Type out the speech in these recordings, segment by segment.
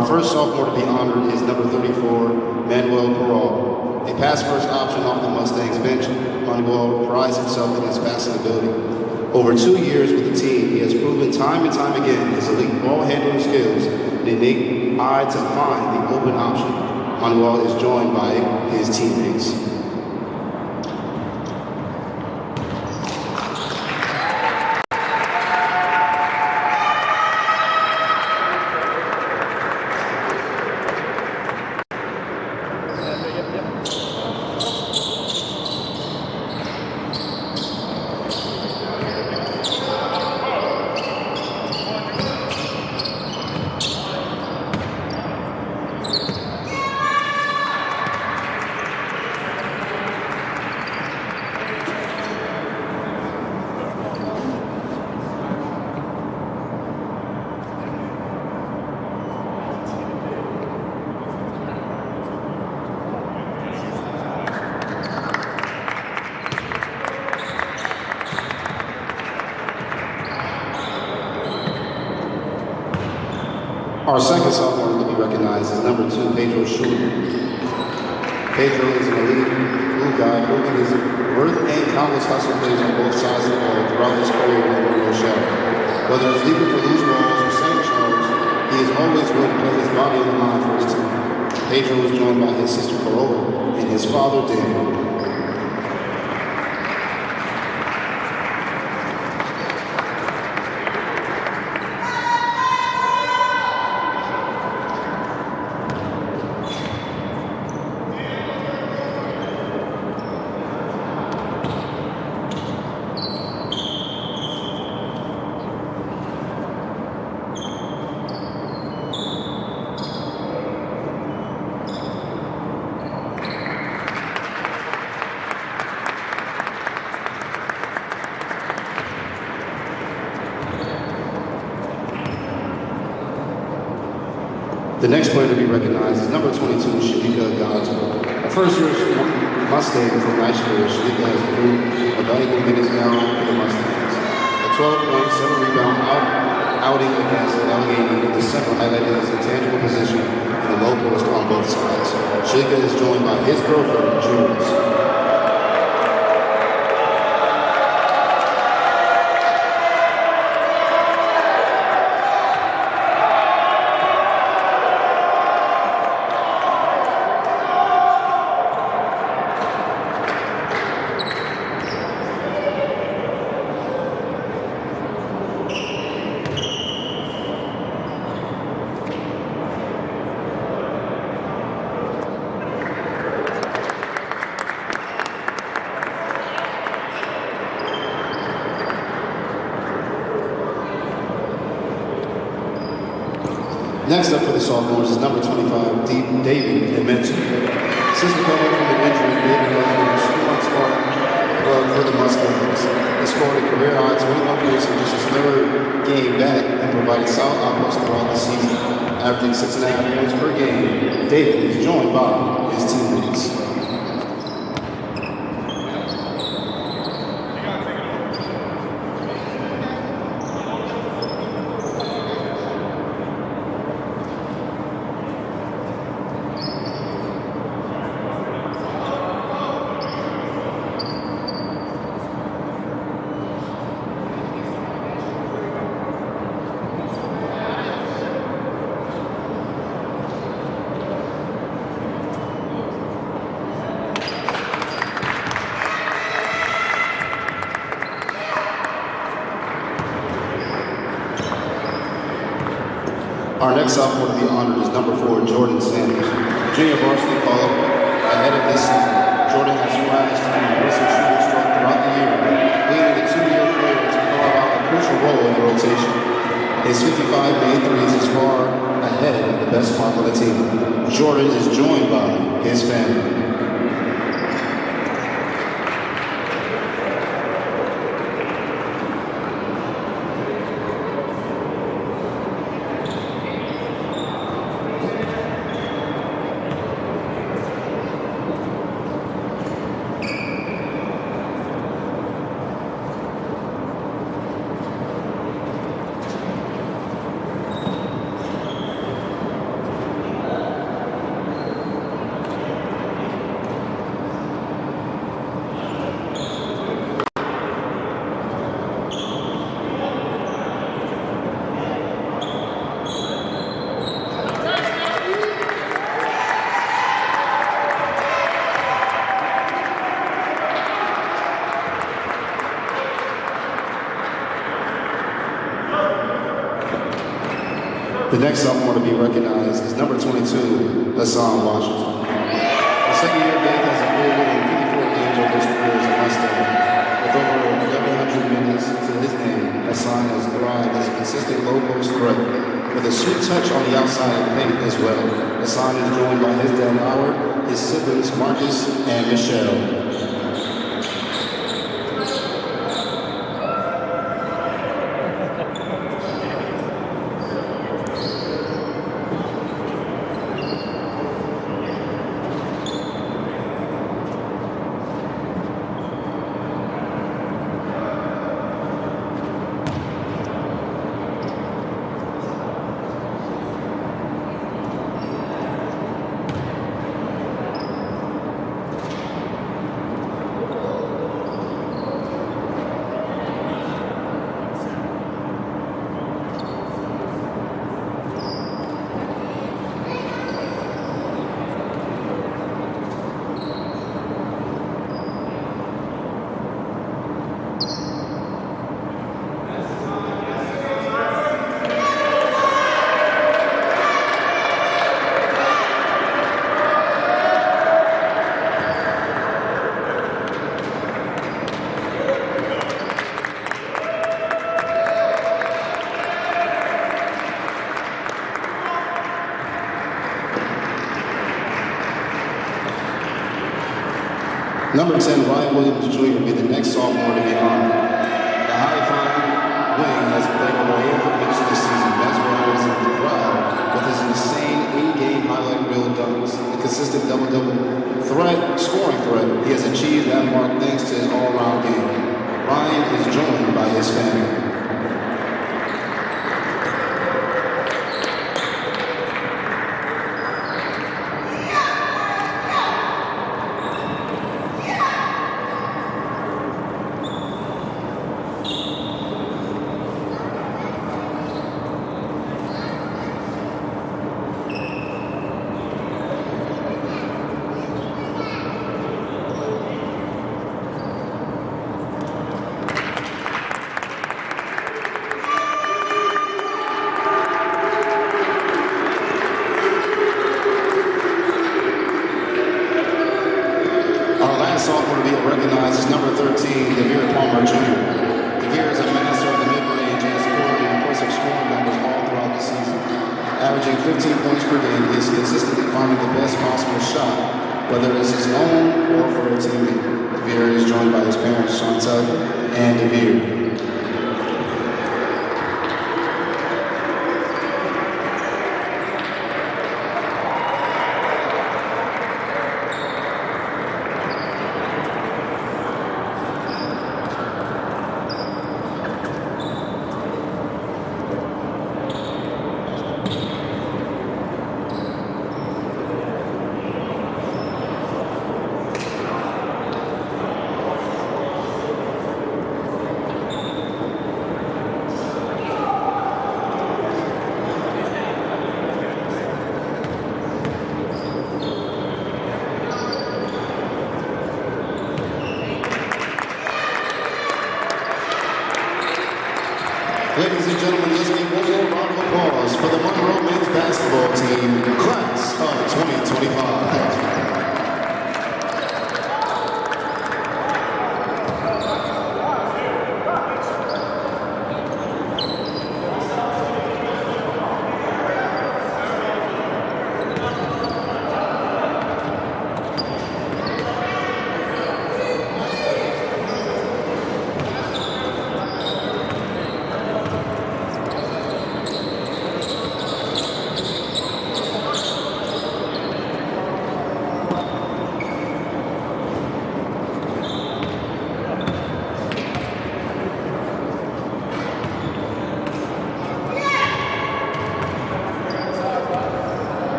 Our first sophomore to be honored is number 34, Manuel Peral. A pass first option off the Mustangs bench, Manuel prides himself in his passing ability. Over 2 years with the team, he has proven time and time again his elite ball handling skills and innate eye to find the open option. Manuel is joined by his teammates. Our second sophomore to be recognized is number 2, Pedro Schuler. Pedro is an elite blue guy, proving his worth and countless hustle plays on both sides of the ball throughout his career in Rochelle. Whether it's leaping for loose balls or setting charge, he is always willing to put his body on the line for his team. Pedro is joined by his sister Corolla and his father Daniel. The next player to be recognized is number 22, Shalika Godswell. A first-year Mustang from last year, Shalika has proved a valuable minutes now for the Mustangs. A 12-point, 7-rebound outing against Allegheny in December highlighted his intangible position in the low post on both sides. Shalika is joined by his girlfriend, Jules. Next up for the sophomores is number 25, David Demento. Since recovering from an injury, David has been a 2-month spark plug for the Mustangs. He scored a career-high 21 points in just his third game back and provided solid outputs throughout the season. Averaging 6.5 points per game, David is joined by his teammates. Our next sophomore to be honored is number 4, Jordan Sanders. Junior varsity call-up ahead of this season. Jordan has flashed an impressive shooting stroke throughout the year, leading the 2-year career to carve out a crucial role in the rotation. His 55 made threes is far ahead of the best mark on the team. Jordan is joined by his family. The next sophomore to be recognized is number 22, Hassan Washington. The second year Dave has appeared in 54 games over his career as a Mustang. With over 1,100 minutes to his name, Hassan has thrived as a consistent low-post threat with a sweet touch on the outside of the paint as well. Hassan is joined by his dad Howard, his siblings Marcus and Michelle. Number 10, Ryan Williams Jr. will be the next sophomore to be honored. The high-flying wing has played over 800 minutes this season, mesmerizing the crowd with his insane in-game highlight reel dunks, the consistent double-double scoring threat. He has achieved that mark thanks to his all-around game. Ryan is joined by his family. Sophomore to be recognized is number 13, DeVere Palmer Jr. DeVere is a master of the mid-range and has scored impressive scoring numbers all throughout the season. Averaging 15 points per game, he is consistently finding the best possible shot, whether it's his own or for a teammate. DeVere is joined by his parents, Chantel and DeVere. Ladies and gentlemen, let's give one more round of applause for the Monroe men's basketball team, class of 2025.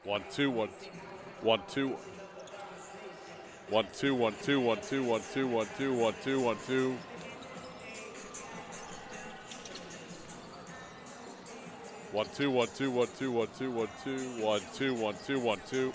1 2 1 1 2 1 2 1 2 1 2 1 2 1 2 1 2 1 2 1 2 1 2 1 2 1 2 1 2 1 2 1 2 1 2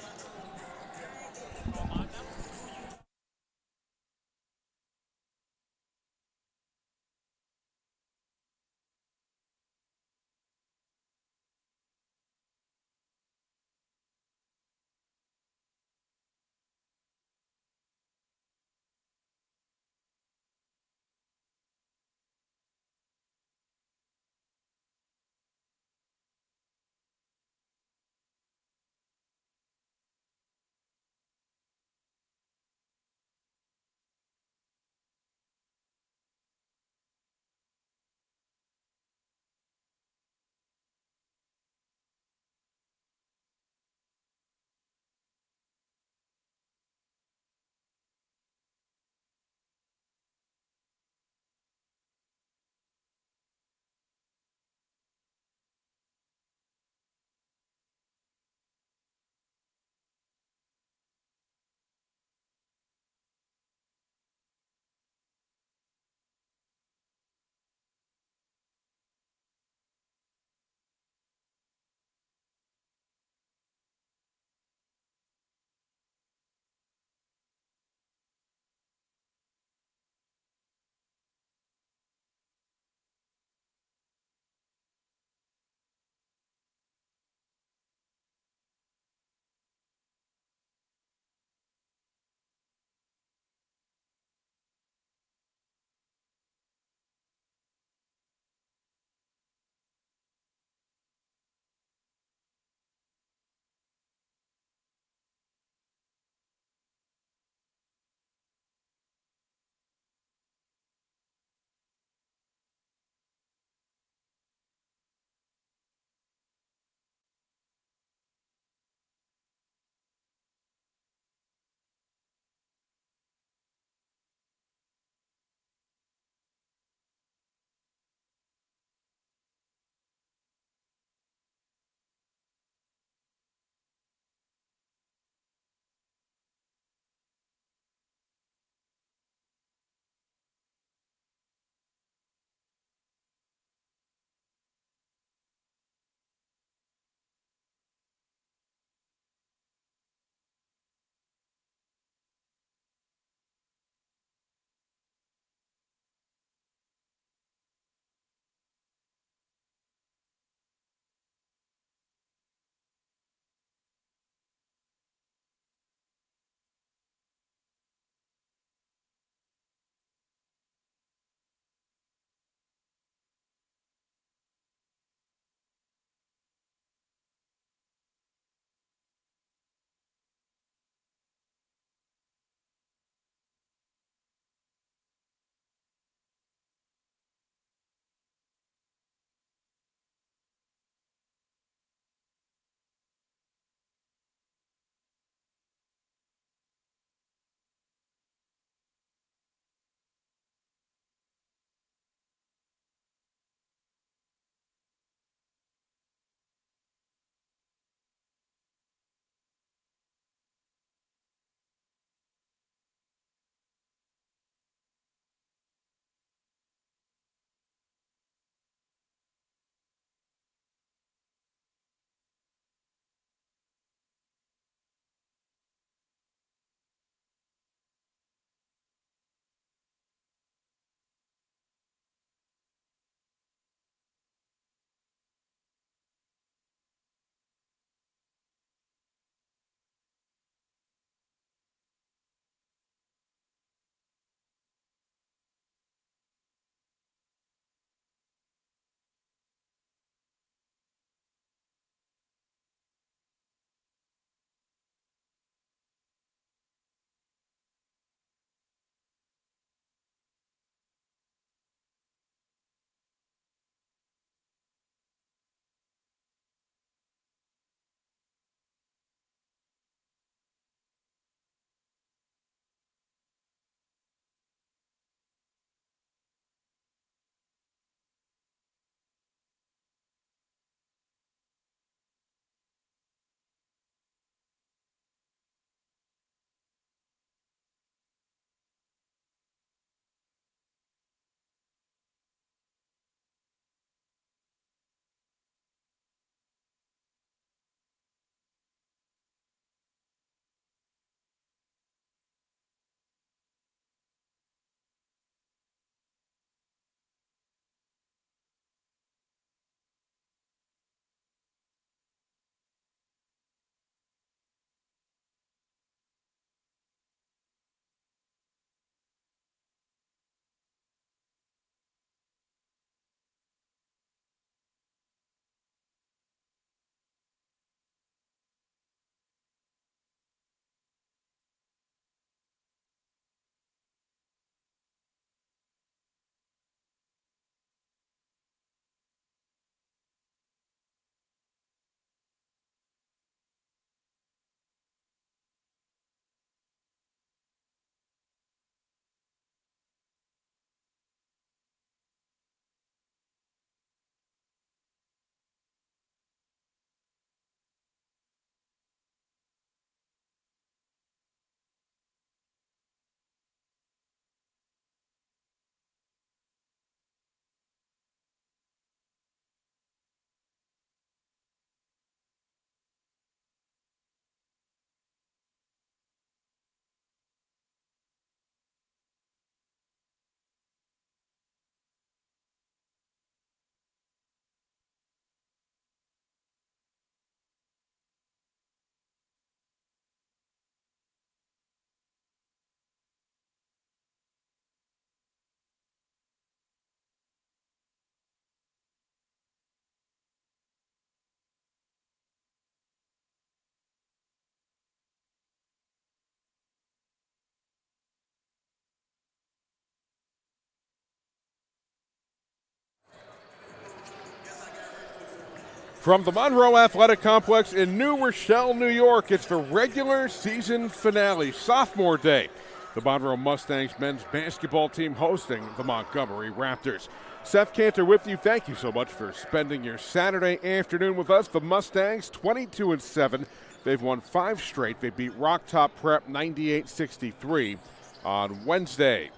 From the Monroe Athletic Complex in New Rochelle, New York, it's the regular season finale, Sophomore Day. The Monroe Mustangs men's basketball team hosting the Montgomery Raptors. Seth Cantor with you. Thank you so much for spending your Saturday afternoon with us. The Mustangs, 22-7. They've won 5 straight. They beat Rock Top Prep 98-63 on Wednesday.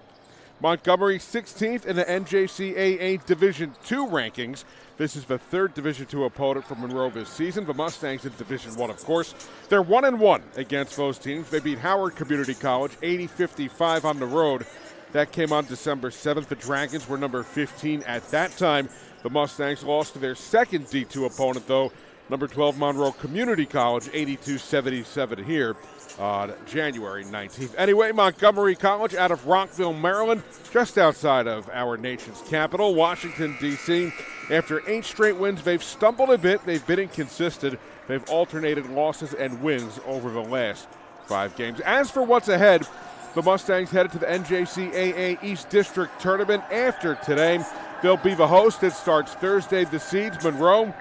Montgomery 16th in the NJCAA Division II rankings. This is the 3rd Division II opponent for Monroe this season. The Mustangs in Division I, of course. They're 1-1 against those teams. They beat Howard Community College 80-55 on the road. That came on December 7th. The Dragons were number 15 at that time. The Mustangs lost to their second D2 opponent, though, number 12 Monroe Community College 82-77 here on January 19th. Anyway, Montgomery College out of Rockville, Maryland, just outside of our nation's capital, Washington, D.C. After 8 straight wins, they've stumbled a bit. They've been inconsistent. They've alternated losses and wins over the last 5 games. As for what's ahead, the Mustangs headed to the NJCAA East District Tournament after today. They'll be the host. It starts Thursday. The seeds, Monroe,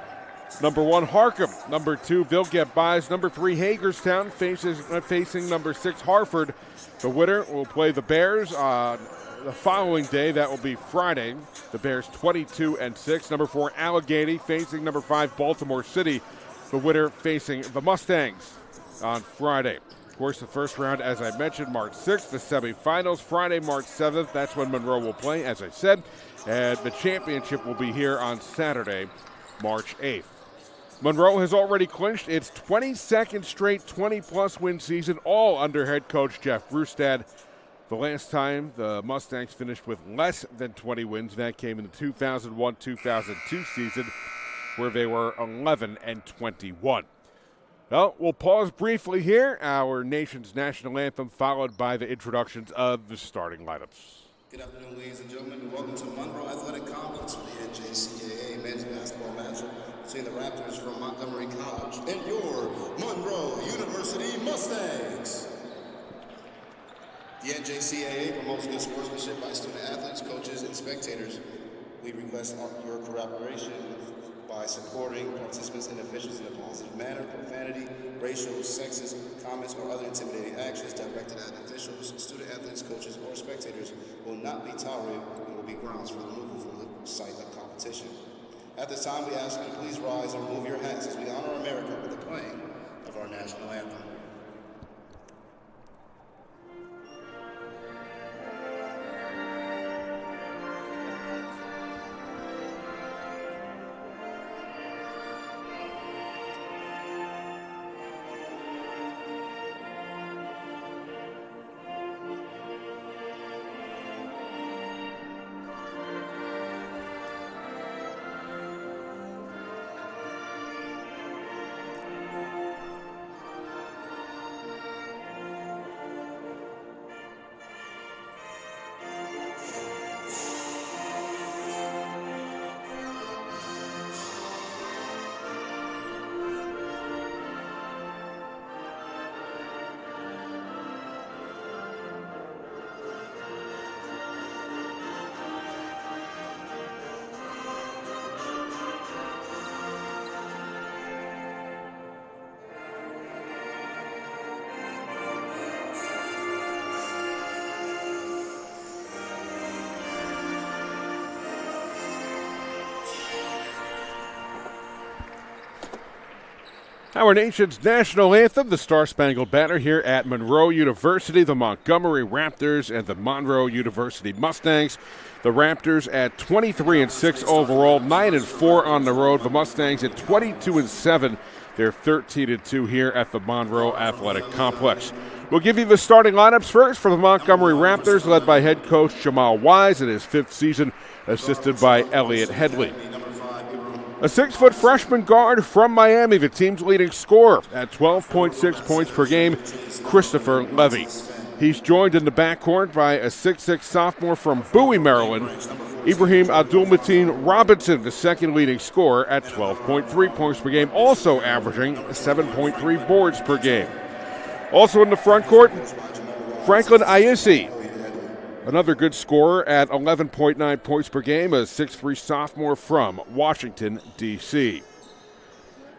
number 1, Harcum. Number 2, they'll get buys. Number 3, Hagerstown facing number 6, Hartford. The winner will play the Bears on the following day. That will be Friday. The Bears 22-6. Number 4, Allegheny facing number 5, Baltimore City. The winner facing the Mustangs on Friday. Of course, the first round, as I mentioned, March 6th. The semifinals, Friday, March 7th. That's when Monroe will play, as I said. And the championship will be here on Saturday, March 8th. Monroe has already clinched its 22nd straight 20-plus win season, all under head coach Jeff Brustad. The last time the Mustangs finished with less than 20 wins, that came in the 2001-2002 season, where they were 11-21. Well, we'll pause briefly here. Our nation's national anthem, followed by the introductions of the starting lineups. Good afternoon, ladies and gentlemen, and welcome to Monroe Athletic Complex for the NJCAA men's basketball matchup between the Raptors from Montgomery College and your Monroe University Mustangs. The NJCAA promotes good sportsmanship by student athletes, coaches, and spectators. We request your cooperation by supporting participants and officials in a positive manner. Profanity, racial, sexist comments, or other intimidating actions directed at officials, student athletes, coaches, or spectators will not be tolerated and will be grounds for removal from the site of competition. At this time, we ask you to please rise and remove your hats as we honor America with the playing of our national anthem. Our nation's national anthem, the Star-Spangled Banner, here at Monroe University, the Montgomery Raptors and the Monroe University Mustangs. The Raptors at 23-6 overall, 9-4 on the road. The Mustangs at 22-7. They're 13-2 here at the Monroe Athletic Complex. We'll give you the starting lineups first for the Montgomery Raptors, led by head coach Jamal Wise in his 5th season, assisted by Elliot Headley. A 6-foot freshman guard from Miami, the team's leading scorer at 12.6 points per game, Christopher Levy. He's joined in the backcourt by a 6'6 sophomore from Bowie, Maryland, Ibrahim Abdul-Mateen Robinson, the second leading scorer at 12.3 points per game, also averaging 7.3 boards per game. Also in the front court, Franklin Ayesi, another good scorer at 11.9 points per game, a 6'3 sophomore from Washington, D.C.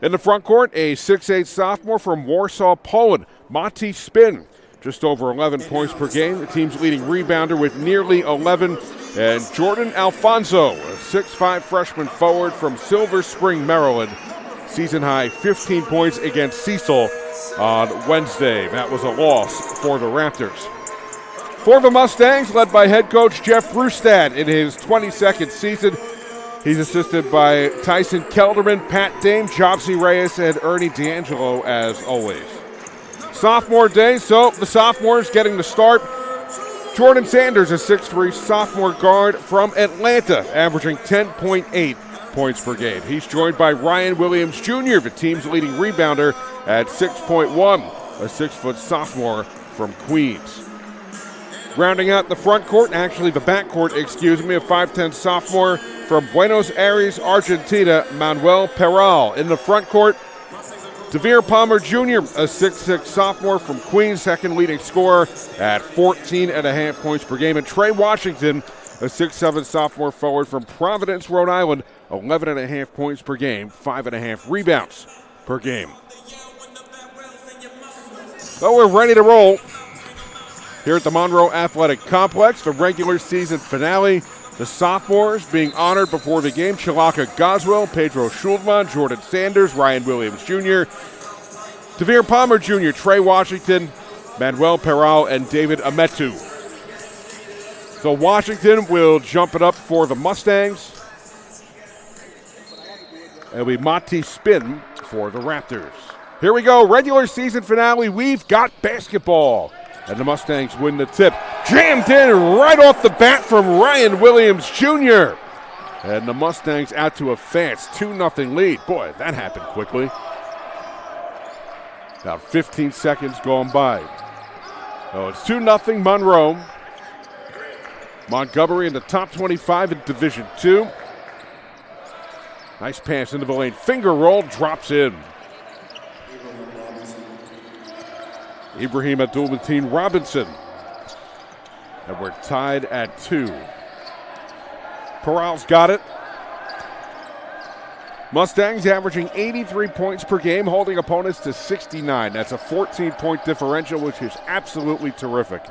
In the front court, a 6'8 sophomore from Warsaw, Poland, Monty Spin. Just over 11 points per game. The team's leading rebounder with nearly 11. And Jordan Alfonso, a 6'5 freshman forward from Silver Spring, Maryland. Season high 15 points against Cecil on Wednesday. That was a loss for the Raptors. For the Mustangs, led by head coach Jeff Brustad in his 22nd season. He's assisted by Tyson Kelderman, Pat Dame, Jobsy Reyes, and Ernie D'Angelo as always. Sophomore day, so the sophomores getting the start. Jordan Sanders, a 6'3 sophomore guard from Atlanta, averaging 10.8 points per game. He's joined by Ryan Williams Jr., the team's leading rebounder at 6.1, a 6-foot sophomore from Queens. Rounding out the front court, actually the back court, a 5'10 sophomore from Buenos Aires, Argentina, Manuel Peral. In the front court, Devere Palmer Jr., a 6'6 sophomore from Queens, second leading scorer at 14.5 points per game. And Trey Washington, a 6'7 sophomore forward from Providence, Rhode Island, 11.5 points per game, 5.5 rebounds per game. So we're ready to roll here at the Monroe Athletic Complex, the regular season finale. The sophomores being honored before the game: Chalaka Goswell, Pedro Schulman, Jordan Sanders, Ryan Williams Jr., Devere Palmer Jr., Trey Washington, Manuel Peral, and David Ametu. So Washington will jump it up for the Mustangs. It'll be Monty Spin for the Raptors. Here we go, regular season finale. We've got basketball. And the Mustangs win the tip. Jammed in right off the bat from Ryan Williams Jr. And the Mustangs out to a fast 2-0 lead. Boy, that happened quickly. About 15 seconds gone by. Oh, it's 2-0 Monroe. Montgomery in the top 25 in Division II. Nice pass into the lane. Finger roll, drops in. Ibrahim Abdul-Mateen Robinson. And we're tied at 2. Peral's got it. Mustangs averaging 83 points per game, holding opponents to 69. That's a 14-point differential, which is absolutely terrific.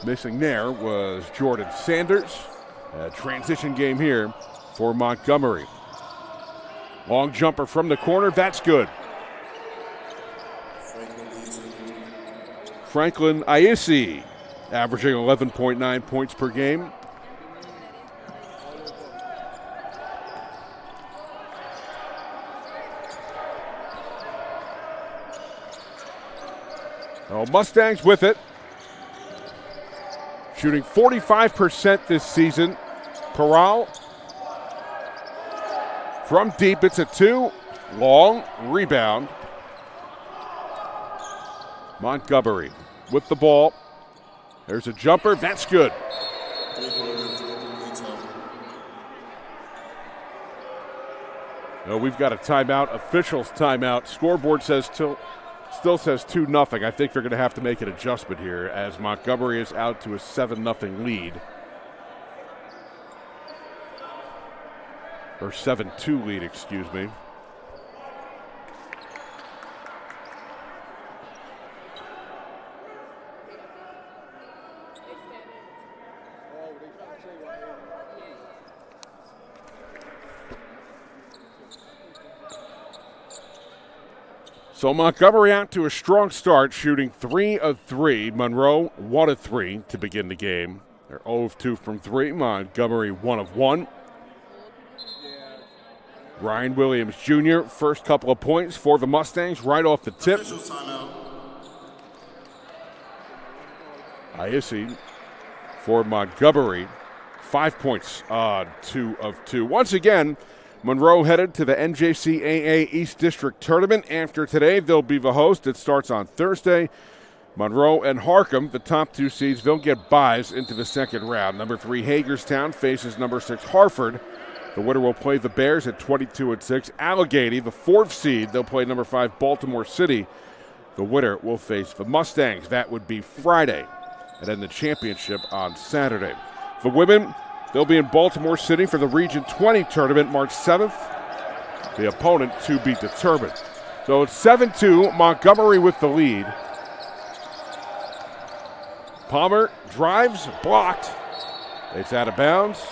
Missing there was Jordan Sanders. A transition game here for Montgomery. Long jumper from the corner, that's good. Franklin Ayesi, averaging 11.9 points per game. Oh, Mustangs with it. Shooting 45% this season. Peral from deep, it's a 2. Long rebound. Montgomery with the ball. There's a jumper, that's good. No, we've got a timeout, officials timeout. Scoreboard says still says 2-0. I think they're going to have to make an adjustment here as Montgomery is out to a 7-0 lead. Or 7-2 lead, excuse me. So Montgomery out to a strong start, shooting 3 of 3. Monroe 1 of 3 to begin the game. They're 0 of 2 from 3. Montgomery 1 of 1. Ryan Williams Jr., first couple of points for the Mustangs right off the tip. Ayesi for Montgomery, 5 points, 2 of 2. Once again, Monroe headed to the NJCAA East District Tournament. After today, they'll be the host. It starts on Thursday. Monroe and Harcum, the top 2 seeds, they'll get byes into the second round. Number 3 Hagerstown faces number 6 Hartford. The winner will play the Bears at 22-6. Allegheny, the 4th seed, they'll play number 5 Baltimore City. The winner will face the Mustangs. That would be Friday. And then the championship on Saturday. For women, they'll be in Baltimore City for the Region 20 tournament March 7th the opponent to be determined. So it's 7-2, Montgomery with the lead. Palmer drives, blocked. It's out of bounds,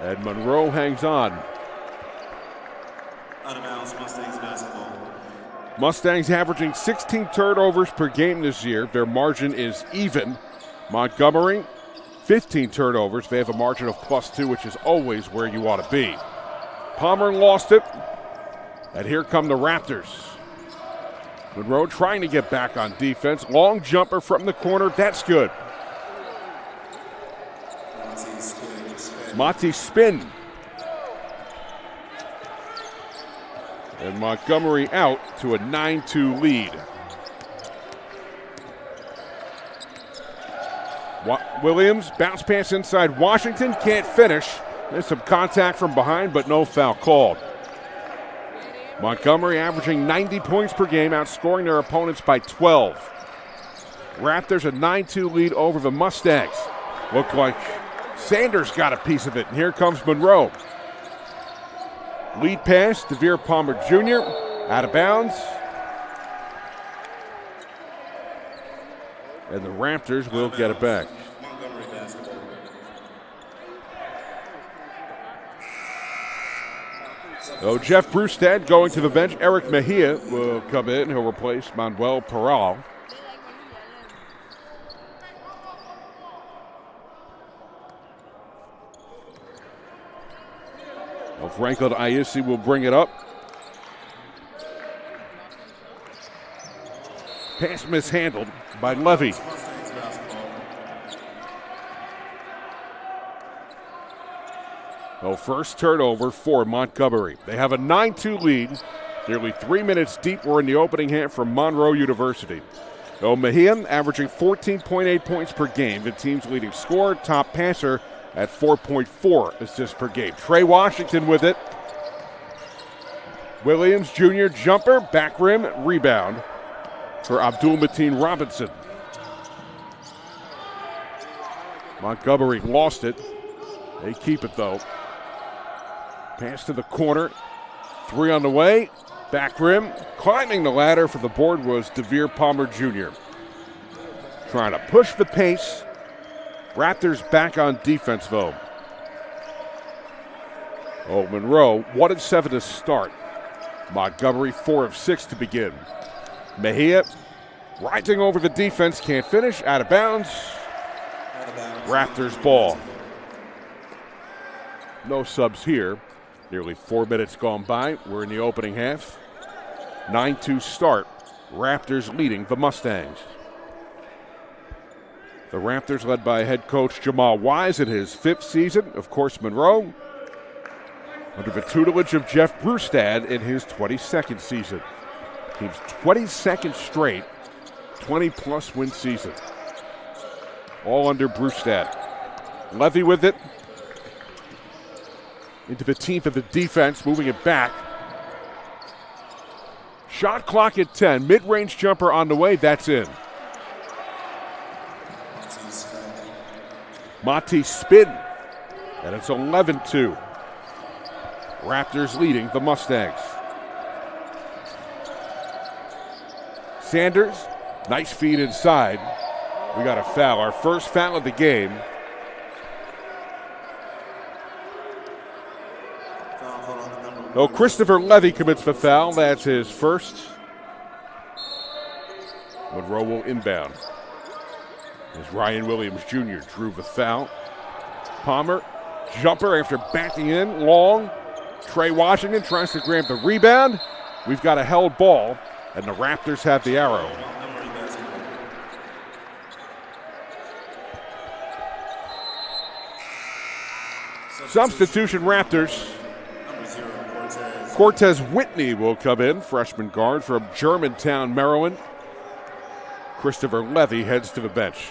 and Monroe hangs on. Out of bounds, Mustangs basketball. Mustangs averaging 16 turnovers per game this year. Their margin is even. Montgomery, 15 turnovers. They have a margin of +2, which is always where you want to be. Palmer lost it, and here come the Raptors. Monroe trying to get back on defense. Long jumper from the corner. That's good. Monty spin. And Montgomery out to a 9-2 lead. Williams, bounce pass inside Washington, can't finish. There's some contact from behind, but no foul called. Montgomery averaging 90 points per game, outscoring their opponents by 12. Raptors a 9-2 lead over the Mustangs. Looked like Sanders got a piece of it, and here comes Monroe. Lead pass, DeVere Palmer Jr., out of bounds. And the Raptors will get it back. So Jeff Brustad going to the bench. Eric Mejia will come in. He'll replace Manuel Peral. Well, Franklin Ayesi will bring it up. Pass mishandled by Levy. Well, first turnover for Montgomery. They have a 9-2 lead. Nearly 3 minutes deep. We're in the opening half from Monroe University. So Mejia averaging 14.8 points per game. The team's leading scorer, top passer at 4.4 assists per game. Trey Washington with it. Williams Jr. jumper, back rim, rebound for Abdul Mateen Robinson. Montgomery lost it. They keep it though. Pass to the corner. 3 on the way. Back rim. Climbing the ladder for the board was DeVere Palmer Jr. Trying to push the pace. Raptors back on defense though. Oh, Monroe 1 of 7 to start. Montgomery 4 of 6 to begin. Mejia rising over the defense. Can't finish. Out of bounds. Raptors ball. No subs here. Nearly 4 minutes gone by. We're in the opening half. 9-2 start. Raptors leading the Mustangs. The Raptors led by head coach Jamal Wise in his 5th season. Of course, Monroe under the tutelage of Jeff Brustad in his 22nd season. Team's 22nd straight 20-plus win season. All under Brustad. Levy with it. Into the teeth of the defense, moving it back. Shot clock at 10. Mid-range jumper on the way. That's in. Monty spin. And it's 11-2. Raptors leading the Mustangs. Sanders, nice feed inside. We got a foul. Our first foul of the game. Oh, Christopher Levy commits the foul. That's his first. Monroe will inbound. As Ryan Williams Jr. drew the foul. Palmer, jumper after backing in, long. Trey Washington tries to grab the rebound. We've got a held ball, and the Raptors have the arrow. Substitution Raptors. Cortez Whitney will come in, freshman guard from Germantown, Maryland. Christopher Levy heads to the bench.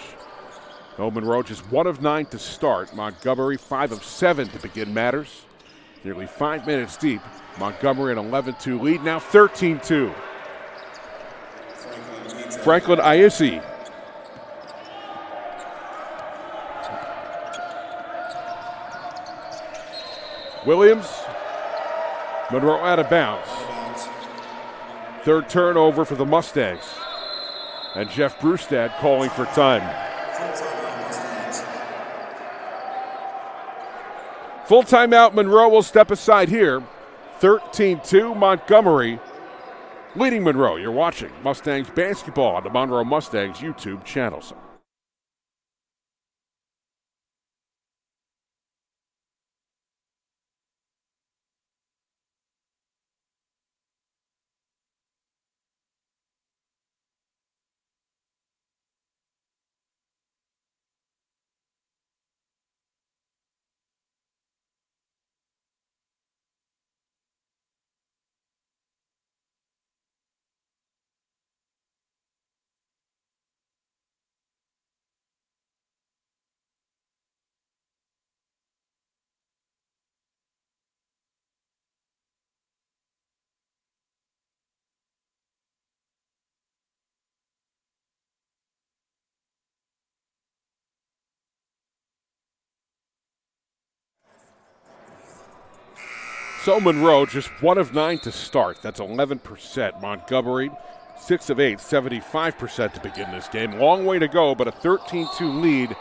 Monroe just 1 of 9 to start. Montgomery 5 of 7 to begin matters. Nearly 5 minutes deep. Montgomery an 11-2 lead, now 13-2. Franklin Ayesi. Williams Monroe out of bounds. Third turnover for the Mustangs. And Jeff Brustad calling for time. Full timeout, Monroe will step aside here. 13-2 Montgomery leading Monroe. You're watching Mustangs basketball on the Monroe Mustangs YouTube channels. So Monroe just 1 of 9 to start. That's 11%. Montgomery 6 of 8, 75% to begin this game. Long way to go, but a 13-2 lead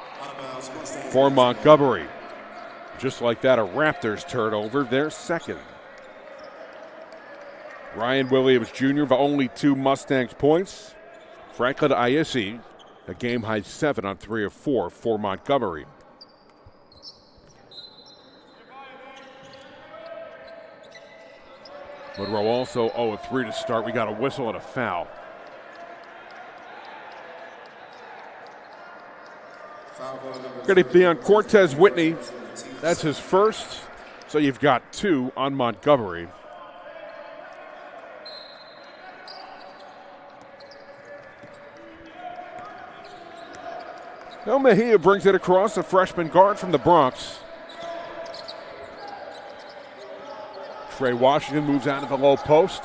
for Montgomery. Just like that, a Raptors turnover, their second. Ryan Williams Jr. for only 2 Mustangs points. Franklin Iesi, a game-high 7 on 3 of 4 for Montgomery. Monroe also 0 of 3 to start. We got a whistle and a foul. Going to be on Cortez Whitney. That's his first. So you've got 2 on Montgomery. Now Mejia brings it across, a freshman guard from the Bronx. Trey Washington moves out of the low post.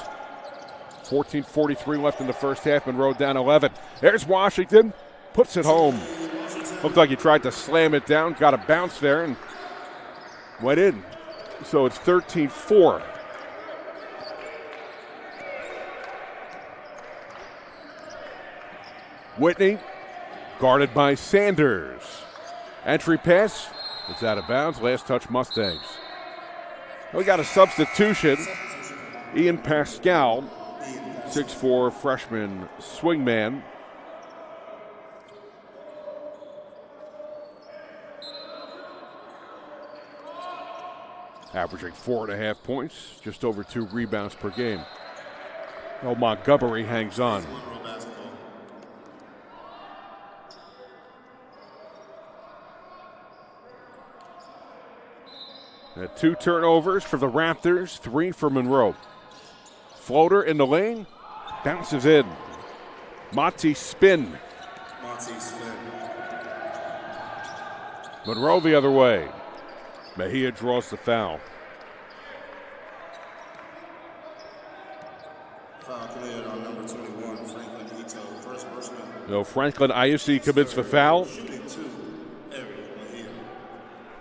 14:43 left in the first half. Monroe down 11. There's Washington. Puts it home. Looked like he tried to slam it down. Got a bounce there and went in. So it's 13-4. Whitney guarded by Sanders. Entry pass. It's out of bounds. Last touch Mustangs. We got a substitution. Ian Pascal, 6'4" freshman swingman. Averaging 4.5 points, just over 2 rebounds per game. Oh, Montgomery hangs on. And 2 turnovers for the Raptors, 3 for Monroe. Floater in the lane, bounces in. Monty spin. Monroe the other way. Mejia draws the foul. Foul committed on number 21, Franklin Ito, first person. No, Franklin Iesi commits the foul.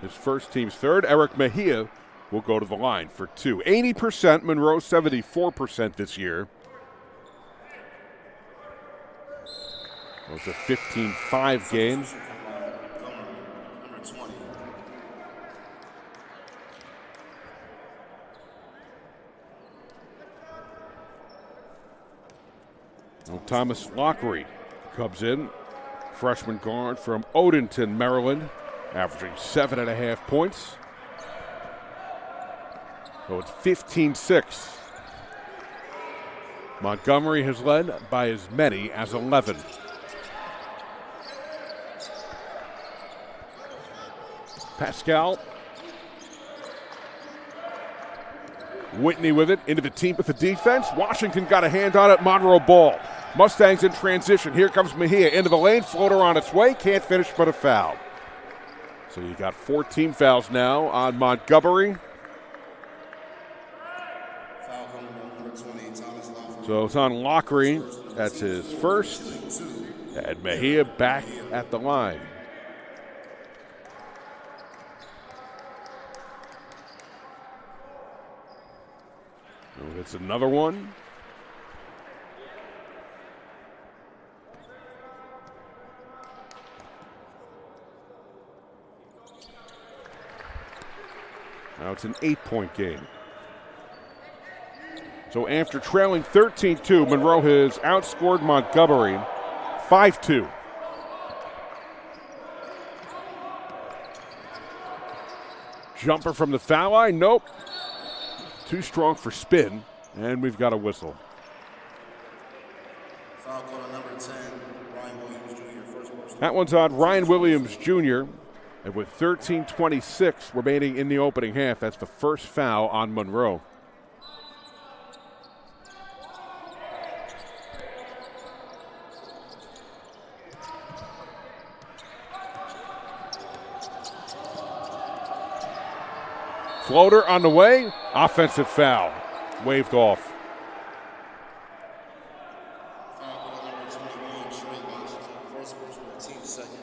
His first team's third. Eric Mejia will go to the line for 2. 80%, Monroe 74% this year. Well, it's a 15-5 game. Well, Thomas Lockery comes in. Freshman guard from Odenton, Maryland. Averaging 7.5 points. So it's 15-6. Montgomery has led by as many as 11. Pascal. Whitney with it, into the team with the defense. Washington got a hand on it, Monroe ball. Mustangs in transition. Here comes Mejia into the lane, floater on its way. Can't finish but a foul. So you got 4 team fouls now on Montgomery. So it's on Lockery. That's his first. And Mejia back at the line. It's another one. Now it's an 8-point game. So after trailing 13-2, Monroe has outscored Montgomery 5-2. Jumper from the foul line, nope. Too strong for spin, and we've got a whistle. Foul call on number 10, Ryan Williams Jr. First personal. That one's on Ryan Williams Jr. And with 13:26 remaining in the opening half, that's the first foul on Monroe. Floater on the way, offensive foul, waved off. Foul call on number 21, Trey Washington. First personal, team second.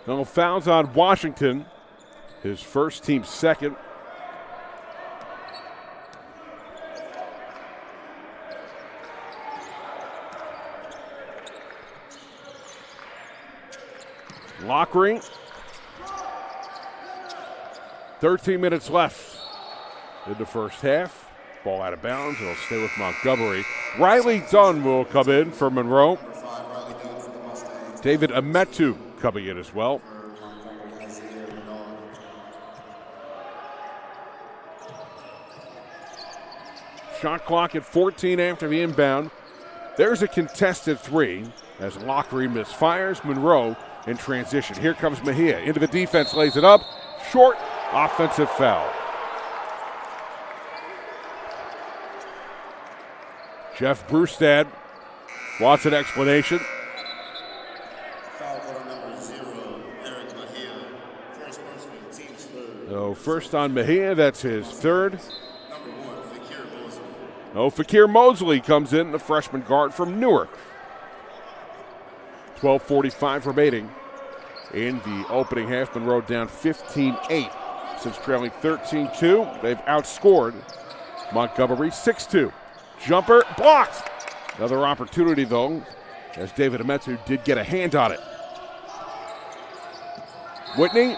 No fouls on Washington, his first, team second. Lockery. 13 minutes left in the first half. Ball out of bounds. It'll stay with Montgomery. Riley Dunn will come in for Monroe. Number 5, Riley Dunn for the Mustangs. David Ametu coming in as well. Montgomery has the air in the dog. Shot clock at 14 after the inbound. There's a contested three as Lockery misfires. Monroe in transition. Here comes Mejia. Into the defense, lays it up. Short. Offensive foul. Jeff Brustad wants an explanation. Foul call on number 0, Eric Mejia. First personal, team's third. So first on Mejia, that's his third. Number 1, Fakir Mosley. No, Fakir Mosley comes in, the freshman guard from Newark. 12:45 remaining in the opening half. Monroe down 15-8. Since trailing 13-2, they've outscored Montgomery 6-2. Jumper blocked. Another opportunity, though, as David Ametu did get a hand on it. Whitney,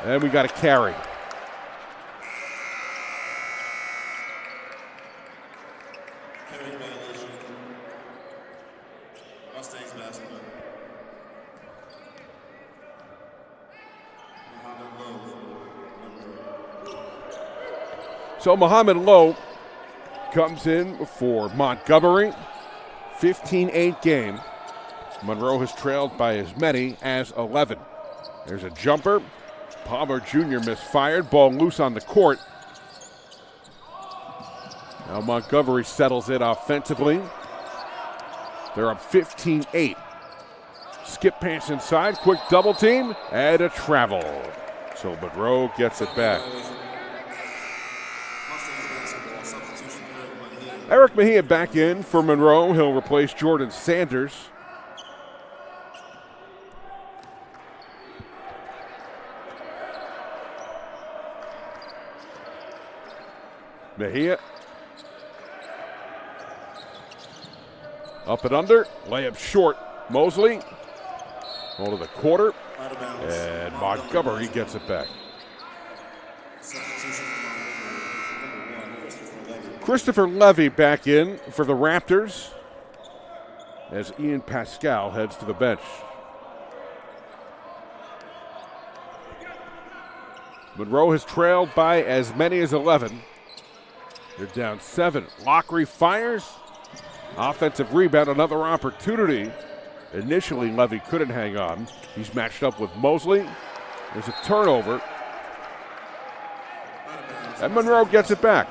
and we got a carry. Carry violation. Mustangs basketball. Muhammad Lowe for Monroe. So Muhammad Lowe comes in for Montgomery. 15-8 game. Monroe has trailed by as many as 11. There's a jumper. Palmer Jr. misfired. Ball loose on the court. Now Montgomery settles it offensively. They're up 15-8. Skip pass inside. Quick double team. And a travel. So Monroe gets it back. Mustangs basketball. Substitution, Eric Mejia. Eric Mejia back in for Monroe. He'll replace Jordan Sanders. Mejia. Up and under. Layup short. Mosley. Ball to the quarter. Out of bounds. And Montgomery gets it back. Substitution for Montgomery. Number 1, Christopher Levy. Christopher Levy back in for the Raptors as Ian Pascal heads to the bench. Monroe has trailed by as many as 11. They're down 7. Lockery fires. Offensive rebound, another opportunity. Initially, Levy couldn't hang on. He's matched up with Mosley. There's a turnover. And Monroe gets it back.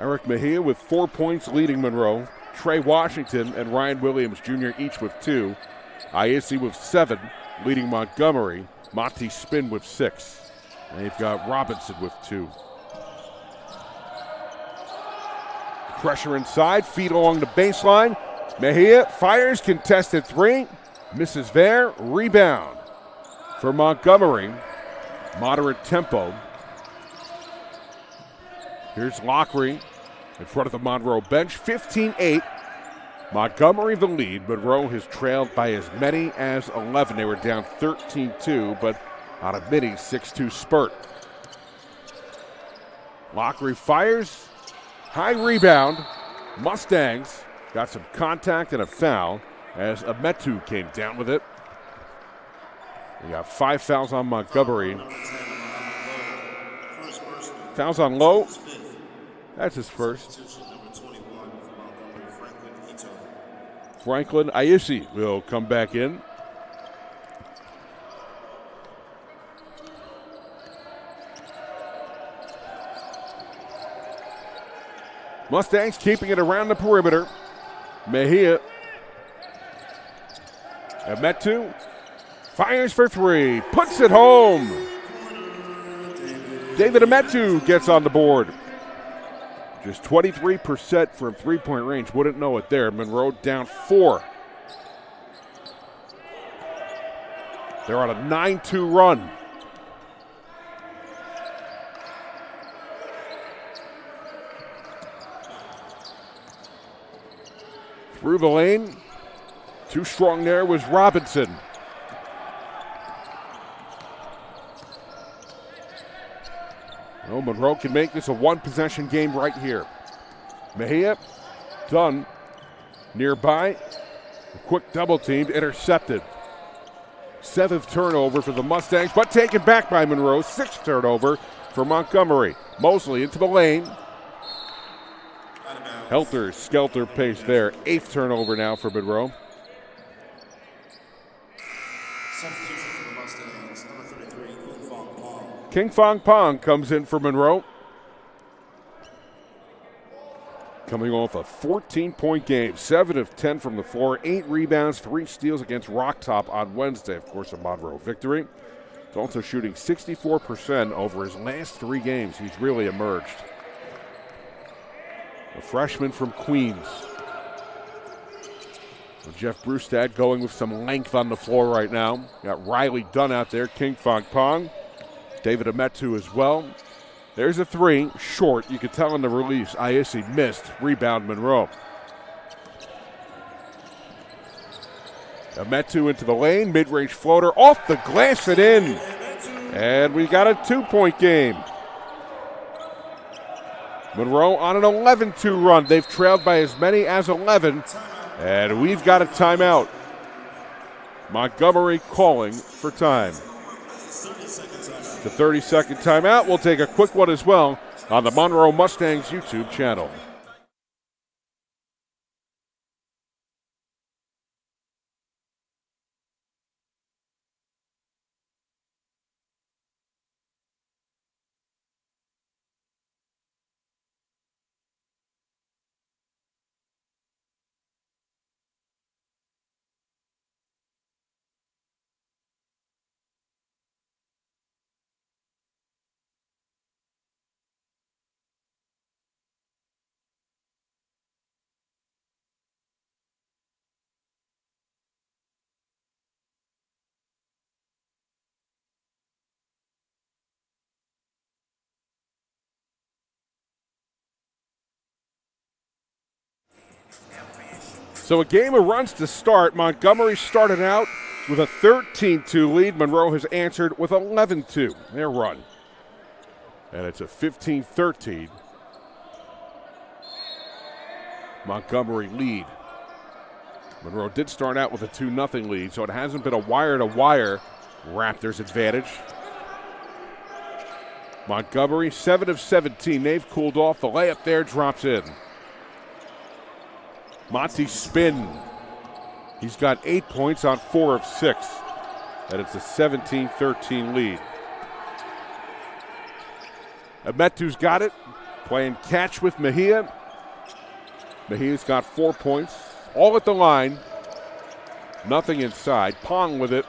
Eric Mejia with 4 points leading Monroe. Trey Washington and Ryan Williams Jr. each with 2. Iesi with 7 leading Montgomery. Monty Spin with 6. And they've got Robinson with 2. Pressure inside, feet along the baseline. Mejia fires, contested three. Misses there, rebound. For Montgomery, moderate tempo. Here's Lockery in front of the Monroe bench, 15-8. Montgomery the lead. Monroe has trailed by as many as 11. They were down 13-2, but on a mini 6-2 spurt. Lockery fires, high rebound. Mustangs got some contact and a foul as Ametu came down with it. We got 5 fouls on Montgomery. Fouls on Lowe. That's his first. Franklin Ayesi will come back in. Mustangs keeping it around the perimeter. Mejia. Ametu fires for 3. Puts it home. David Ametu gets on the board. Just 23% from three-point range. Wouldn't know it there. Monroe down 4. They're on a 9-2 run. Through the lane. Too strong there was Robinson. Oh, Monroe can make this a one-possession game right here. Mejia, done. Nearby, a quick double team, intercepted. 7th turnover for the Mustangs, but taken back by Monroe. 6th turnover for Montgomery. Mosley into the lane. Helter-skelter pace there. 8th turnover now for Monroe. King Fong Pong comes in for Monroe. Coming off a 14-point game, 7 of 10 from the floor, 8 rebounds, 3 steals against Rock Top on Wednesday, of course, a Monroe victory. He's also shooting 64% over his last 3 games. He's really emerged. A freshman from Queens. So Jeff Brustad going with some length on the floor right now. Got Riley Dunn out there, King Fong Pong. David Ametu as well. There's a 3, short. You could tell in the release, Ayesi missed. Rebound Monroe. Ametu into the lane, mid-range floater, off the glass and in. And we got a 2-point game. Monroe on an 11-2 run. They've trailed by as many as 11. And we've got a timeout. Montgomery calling for time. The 30-second timeout. We'll take a quick one as well on the Monroe Mustangs YouTube channel. So a game of runs to start. Montgomery started out with a 13-2 lead. Monroe has answered with 11-2, their run. And it's a 15-13 Montgomery lead. Monroe did start out with a 2-0 lead, so it hasn't been a wire-to-wire Raptors advantage. Montgomery, 7 of 17. They've cooled off. The layup there drops in. Monty spin. He's got 8 points on 4 of 6. And it's a 17-13 lead. Ametu's got it. Playing catch with Mejia. Mejia's got 4 points. All at the line. Nothing inside. Pong with it.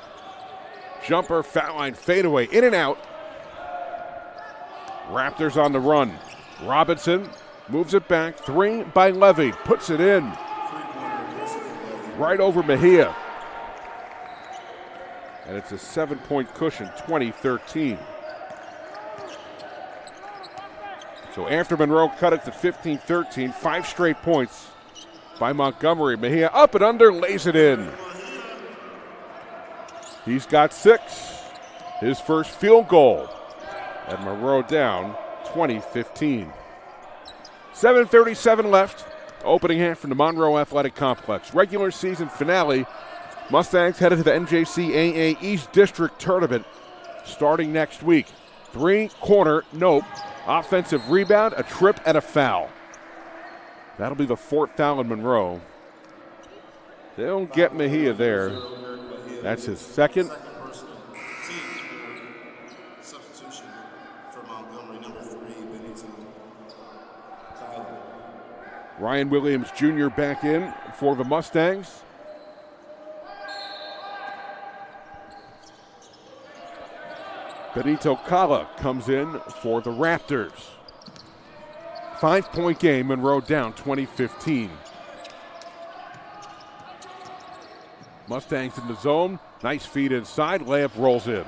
Jumper, foul line, fadeaway. In and out. Raptors on the run. Robinson moves it back. 3 by Levy. Puts it in. Right over Mejia. And it's a 7-point cushion, 20-13. So after Monroe cut it to 15-13, 5 straight points by Montgomery. Mejia up and under, lays it in. He's got 6. His first field goal. And Monroe down 20-15. 7:37 left. Opening half from the Monroe Athletic Complex. Regular season finale. Mustangs headed to the NJCAA East District Tournament starting next week. 3-corner, nope. Offensive rebound, a trip, and a foul. That'll be the 4th foul in Monroe. They'll get Mejia there. That's his 2nd. Substitution for Montgomery, number 3, Benito. Ryan Williams Jr. back in for the Mustangs. Benito Cala comes in for the Raptors. 5-point game, Monroe down 20-15. Mustangs in the zone. Nice feed inside. Layup rolls in.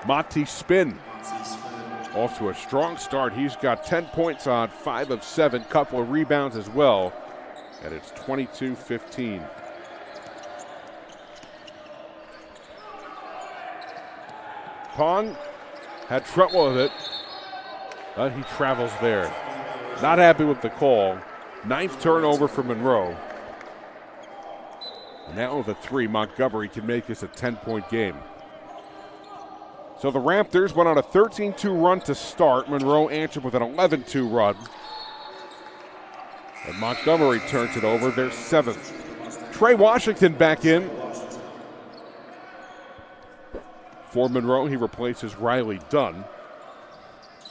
Monty Spin off to a strong start. He's got 10 points on 5 of 7. Couple of rebounds as well. And it's 22-15. Pong had trouble with it, but he travels there. Not happy with the call. 9th turnover for Monroe. Now with a 3, Montgomery can make this a 10-point game. So the Raptors went on a 13-2 run to start. Monroe answered with an 11-2 run. And Montgomery turns it over, their 7th. Trey Washington back in. For Monroe, he replaces Riley Dunn.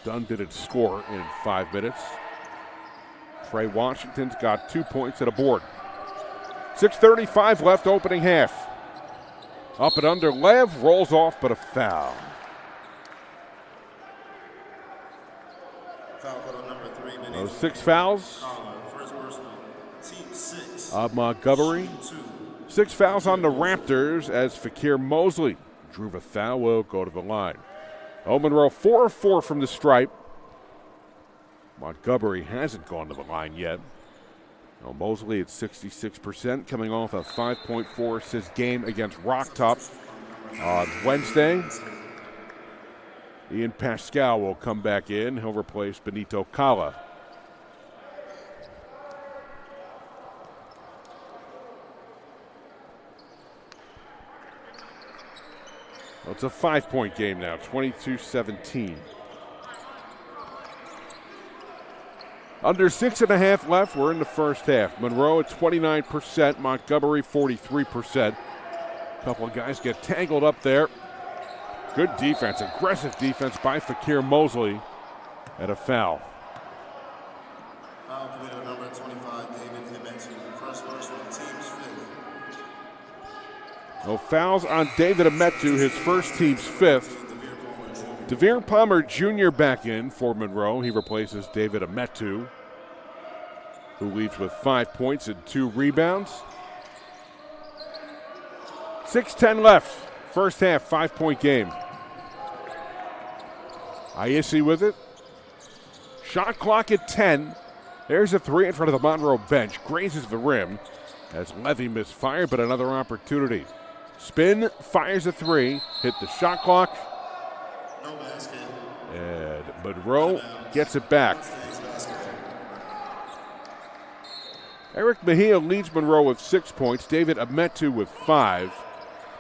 Dunn didn't score in 5 minutes. Trey Washington's got 2 points and a board. 6:35 left, opening half. Up and under, Lev rolls off, but a foul. Foul call number 3, Benito. Those 6 fouls First personal, team 6. of Montgomery. 6 fouls on the Raptors as Fakir Mosley drew a foul, will go to the line. Monroe 4 of 4 from the stripe. Montgomery hasn't gone to the line yet. Mosley at 66%, coming off a 5.4 assist game against Rock Top on Wednesday. Ian Pascal will come back in. He'll replace Benito Cala. Well, it's a 5-point game now, 22-17. Under 6.5 left, we're in the first half. Monroe at 29%, Montgomery 43%. A couple of guys get tangled up there. Good defense, aggressive defense by Fakir Mosley, and a foul. Foul committed number 25, David Ametu. First personal, team's 5th. No fouls on David Ametu, his first team's 5th. Devere Palmer Jr. back in for Monroe. He replaces David Ametu, who leads with 5 points and 2 rebounds. 6:10 left. First half, 5-point game. Ayesi with it. Shot clock at 10. There's a 3 in front of the Monroe bench. Grazes the rim as Levy misfired, but another opportunity. Spin, fires a 3. Hit the shot clock. No basket. And Monroe gets it back. Eric Mejia leads Monroe with 6 points. David Ametu with 5.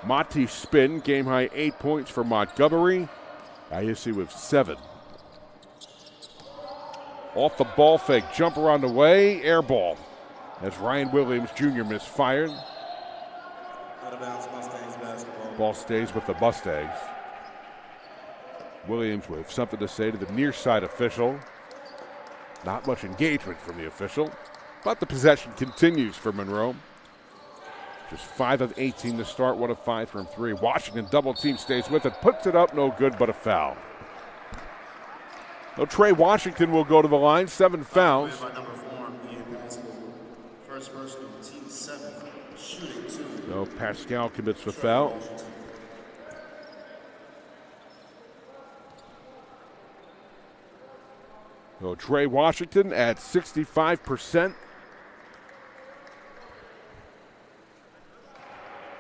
Monty Spin, game high 8 points for Montgomery. Ayesi with 7. Off the ball fake, jumper on the way, air ball. As Ryan Williams Jr. misfired. Out of bounds, Mustangs basketball. Ball stays with the Mustangs. Williams with something to say to the near side official. Not much engagement from the official, but the possession continues for Monroe. Just 5 of 18 to start, 1 of 5 from 3. Washington double team, stays with it, puts it up, no good, but a foul. So Trey Washington will go to the line, 7 fouls. By number 4, Ian Pascal. First personal, team 7th, shooting 2. No, Pascal commits the foul. So Trey Washington at 65%.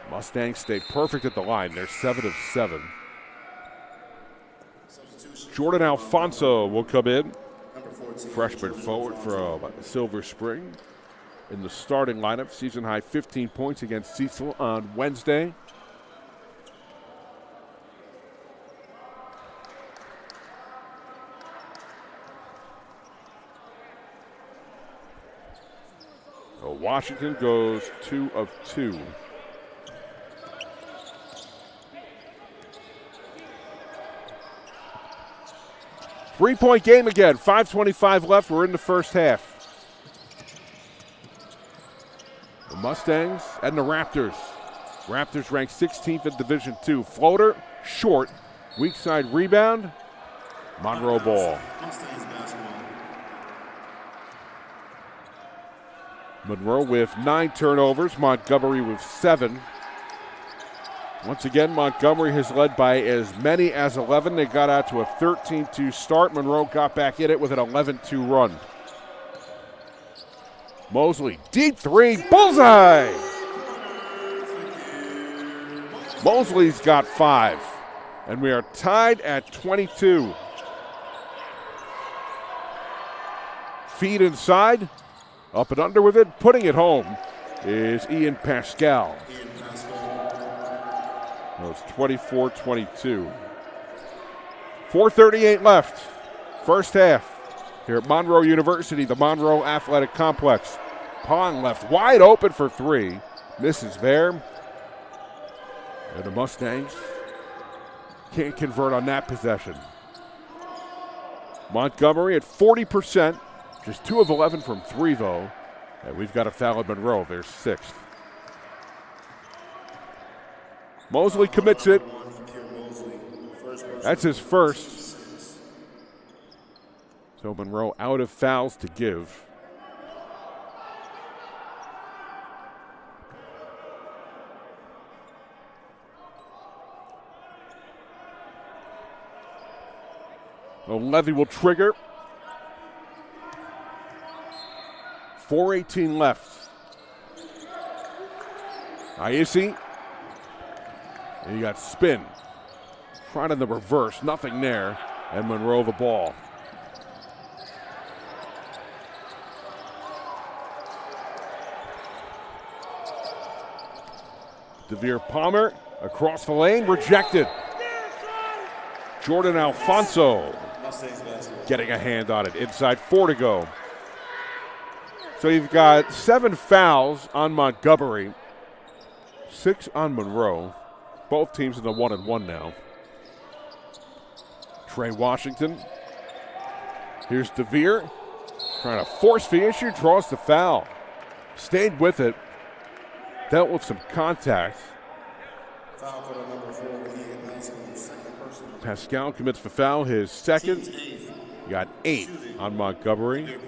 Mustangs stay perfect at the line. They're 7 of 7. Jordan Alfonso will come in. Freshman forward from Silver Spring. In the starting lineup, season high 15 points against Cecil on Wednesday. So Washington goes 2 of 2. Three-point game again. 5:25 left. We're in the first half. The Mustangs and the Raptors. Raptors ranked 16th in Division II. Floater, short. Weak side rebound. Monroe ball. Monroe with 9 turnovers. Montgomery with 7. Once again, Montgomery has led by as many as 11. They got out to a 13-2 start. Monroe got back in it with an 11-2 run. Mosley, deep three, bullseye! Mosley's got 5, and we are tied at 22. Feed inside, up and under with it, putting it home is Ian Pascal. It's 24-22. 4:38 left, first half. Here at Monroe University, the Monroe Athletic Complex. Pong left wide open for 3. Misses there. And the Mustangs can't convert on that possession. Montgomery at 40%. Just 2 of 11 from 3, though. And we've got a foul at Monroe. They're 6th. Mosley commits it. That's his first. So Monroe out of fouls to give. So Levy will trigger. 4:18 left. Ayesi. And you got spin. Trying in the reverse, nothing there. And Monroe the ball. DeVere Palmer across the lane, rejected. Jordan Alfonso getting a hand on it. Inside 4 to go. So you've got 7 fouls on Montgomery, 6 on Monroe. Both teams in the 1-1 now. Trey Washington. Here's DeVere. Trying to force the issue, draws the foul. Stayed with it. Dealt with some contact. Pascal commits the foul, his second. He got 8 on Montgomery.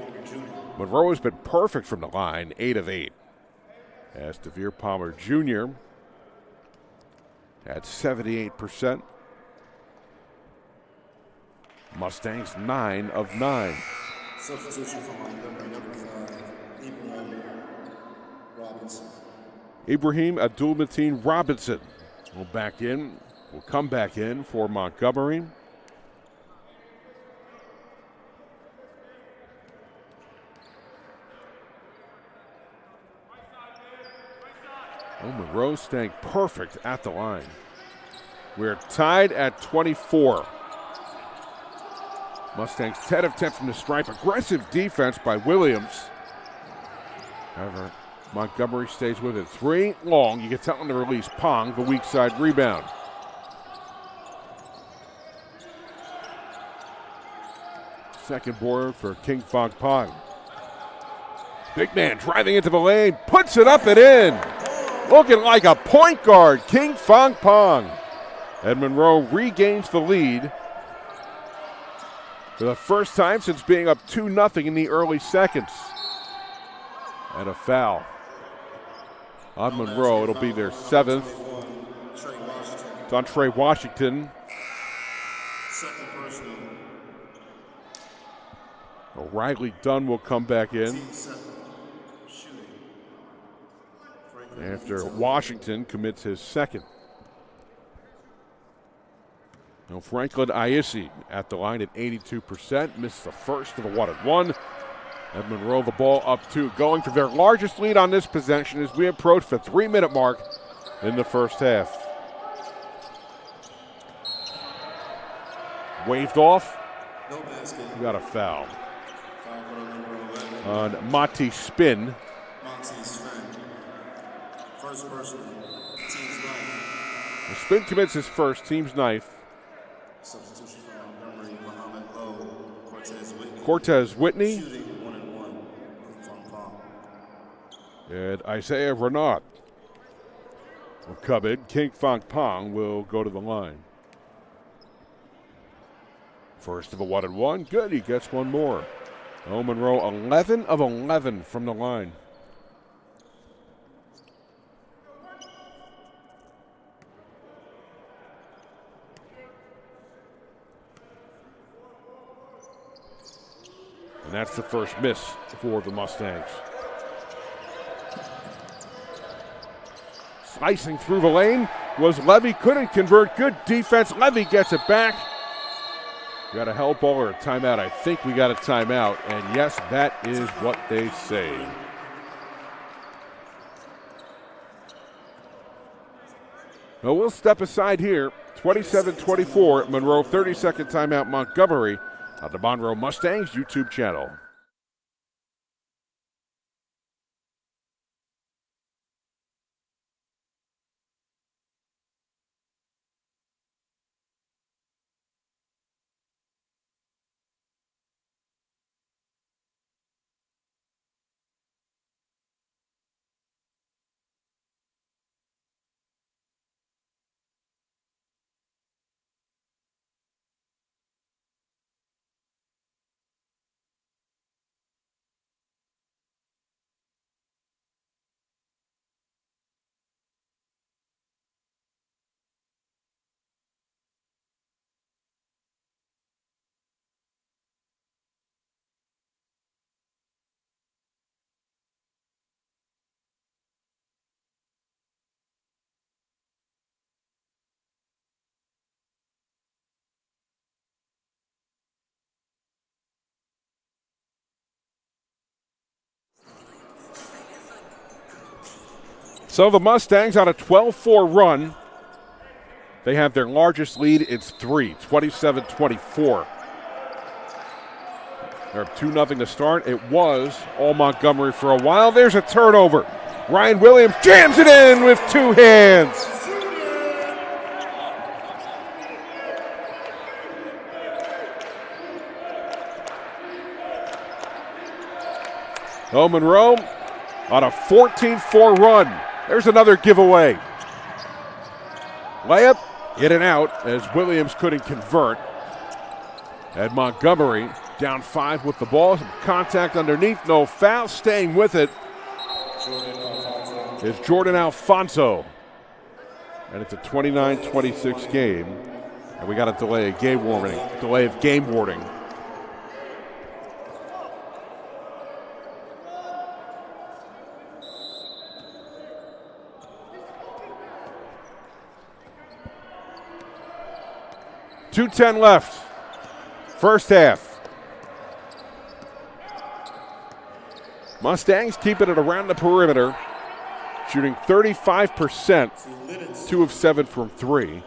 Monroe has been perfect from the line, 8 of 8. As DeVere Palmer Jr. at 78%. Mustangs 9 of 9. Substitution for Montgomery, number 5, Ibrahim Robinson. Ibrahim Abdul-Mateen Robinson will come back in for Montgomery. Monroe staying perfect at the line. We're tied at 24. Mustangs 10 of 10 from the stripe. Aggressive defense by Williams. However, Montgomery stays with it. 3 long. You can tell on the release. Pong, the weak side rebound. Second board for King Fong Pong. Big man driving into the lane. Puts it up and in. Looking like a point guard. King Fong Pong. And Monroe regains the lead for the first time since being up 2-0 in the early seconds. And a foul. On Monroe, it'll be their 7th. It's on Trey Washington. Second personal. O'Reilly Dunn will come back in Team 7. Shooting. Franklin after Montgomery. Washington commits his 2nd. Now Franklin Iesi at the line at 82%, missed the first of a 1-and-1. And Monroe the ball up 2, going to their largest lead on this possession as we approach the 3-minute mark in the first half. Waved off. No basket. We got a foul Foul for number 11. on Monty Spin. Monty Sven. First personal. Team's 9. Spin commits his first, team's 9th. Substitution for Montgomery. Muhammad Lowe. Cortez Whitney. Cortez Whitney Shooting 1-and-1 from Palm. and Isaiah Renaud will come in. King Fong Pong will go to the line. First of a 1-and-1. Good, he gets one more. Monroe 11 of 11 from the line. And that's the first miss for the Mustangs. Slicing through the lane was Levy, couldn't convert. Good defense. Levy gets it back. Got a help ball or a timeout? I think we got a timeout. And yes, that is what they say. Now we'll step aside here. 27-24, Monroe, 30-second timeout, Montgomery on the Monroe Mustangs YouTube channel. So the Mustangs on a 12-4 run. They have their largest lead. It's 3, 27-24. They're up 2-0 to start. It was all Montgomery for a while. There's a turnover. Ryan Williams jams it in with 2 hands. Monroe on a 14-4 run. There's another giveaway. Layup, in and out as Williams couldn't convert. And Montgomery down 5 with the ball. Some contact underneath, no foul. Staying with it is Jordan Alfonso. And it's a 29-26 game. And we got a delay of game warning. .210 left. First half. Mustangs keep it at around the perimeter, shooting 35%, 2 of 7 from 3.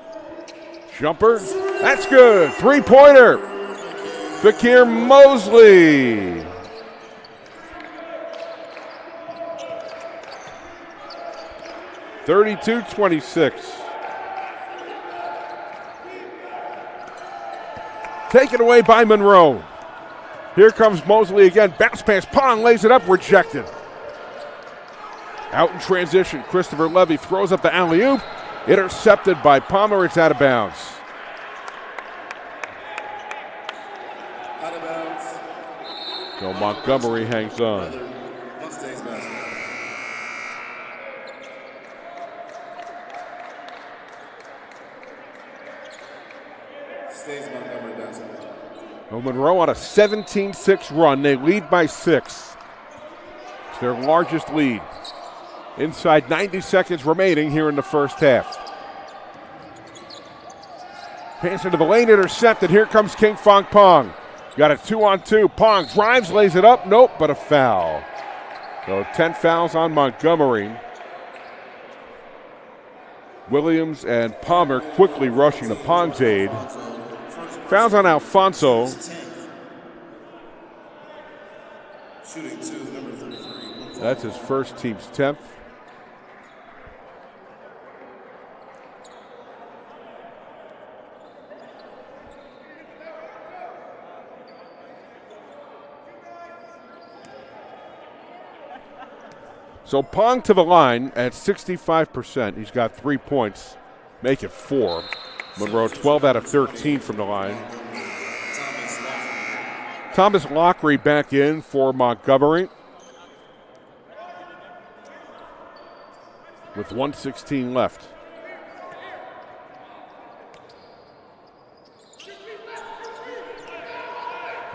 Jumper, that's good. 3-pointer. Fakir Mosley. (32-26). Taken away by Monroe. Here comes Mosley again. Bounce pass. Pong lays it up. Rejected. Out in transition. Christopher Levy throws up the alley-oop. Intercepted by Palmer. It's out of bounds. Out of bounds. So Montgomery hangs on. Mustangs basketball. Well, Monroe on a 17-6 run. They lead by 6. It's their largest lead. Inside 90 seconds remaining here in the first half. Pass into the lane, intercepted. Here comes King Fong Pong. Got a 2-on-2. Pong drives, lays it up. Nope, but a foul. So 10 fouls on Montgomery. Williams and Palmer quickly rushing to Pong's aid. Fouls on Alfonso. Shooting 2, number 33. That's his first, team's 10th. So Pong to the line at 65%. He's got 3 points, make it 4. Monroe 12 out of 13 from the line. Thomas Lockery back in for Montgomery with 1:16 left.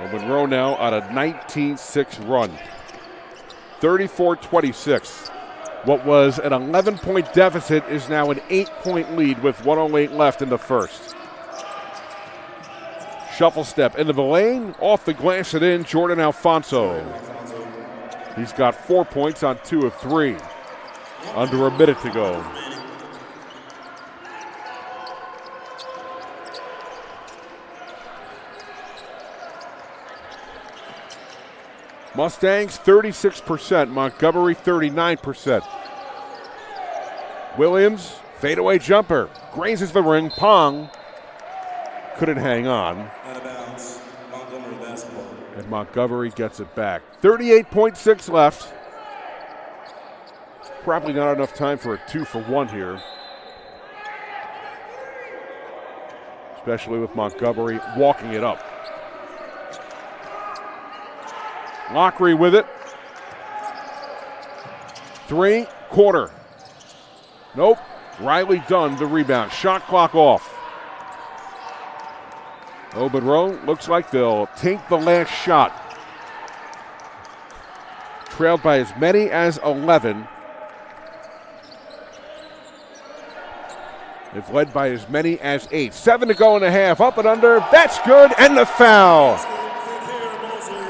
Well, Monroe now on a 19-6 run. 34-26. What was an 11-point deficit is now an 8-point lead with 1:08 left in the first. Shuffle step into the lane, off the glass and in, Jordan Alfonso. He's got 4 points on 2 of 3. Under a minute to go. Mustangs 36%, Montgomery 39%. Williams, fadeaway jumper, grazes the ring. Pong couldn't hang on. Out of bounds, Montgomery basketball. And Montgomery gets it back. 38.6 left. Probably not enough time for a 2-for-1 here. Especially with Montgomery walking it up. Lockery with it. 3, quarter. Nope. Riley Dunn, the rebound. Shot clock off. Monroe looks like they'll take the last shot. Trailed by as many as 11. They've led by as many as 8. 7 to go in the half. Up and under. That's good. And the foul.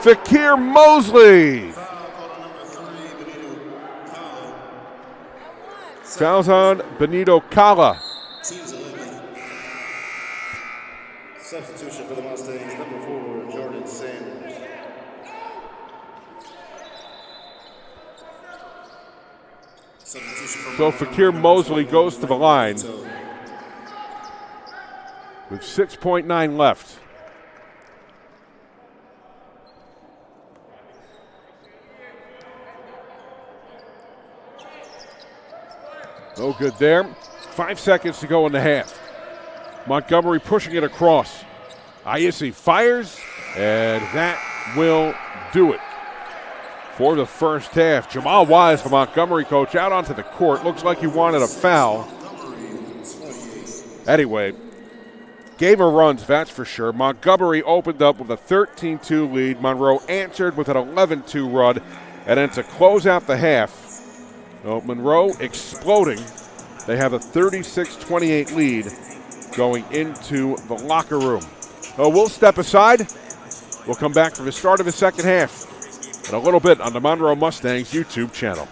Fakir Mosley. Fouls on Benito Cala. Team's 11. Substitution for the Mustangs, number 4, Jordan Sanders. Substitution for So Fakir Mosley goes to the line with 6.9 left. No good there. 5 seconds to go in the half. Montgomery pushing it across. Ayesi fires, and that will do it for the first half. Jamal Wise, the Montgomery coach, out onto the court. Looks like he wanted a foul. Anyway, gave her runs, that's for sure. Montgomery opened up with a 13-2 lead. Monroe answered with an 11-2 run. And then to close out the half, Monroe exploding. They have a 36-28 lead going into the locker room. We'll step aside. We'll come back for the start of the second half in a little bit on the Monroe Mustangs YouTube channel.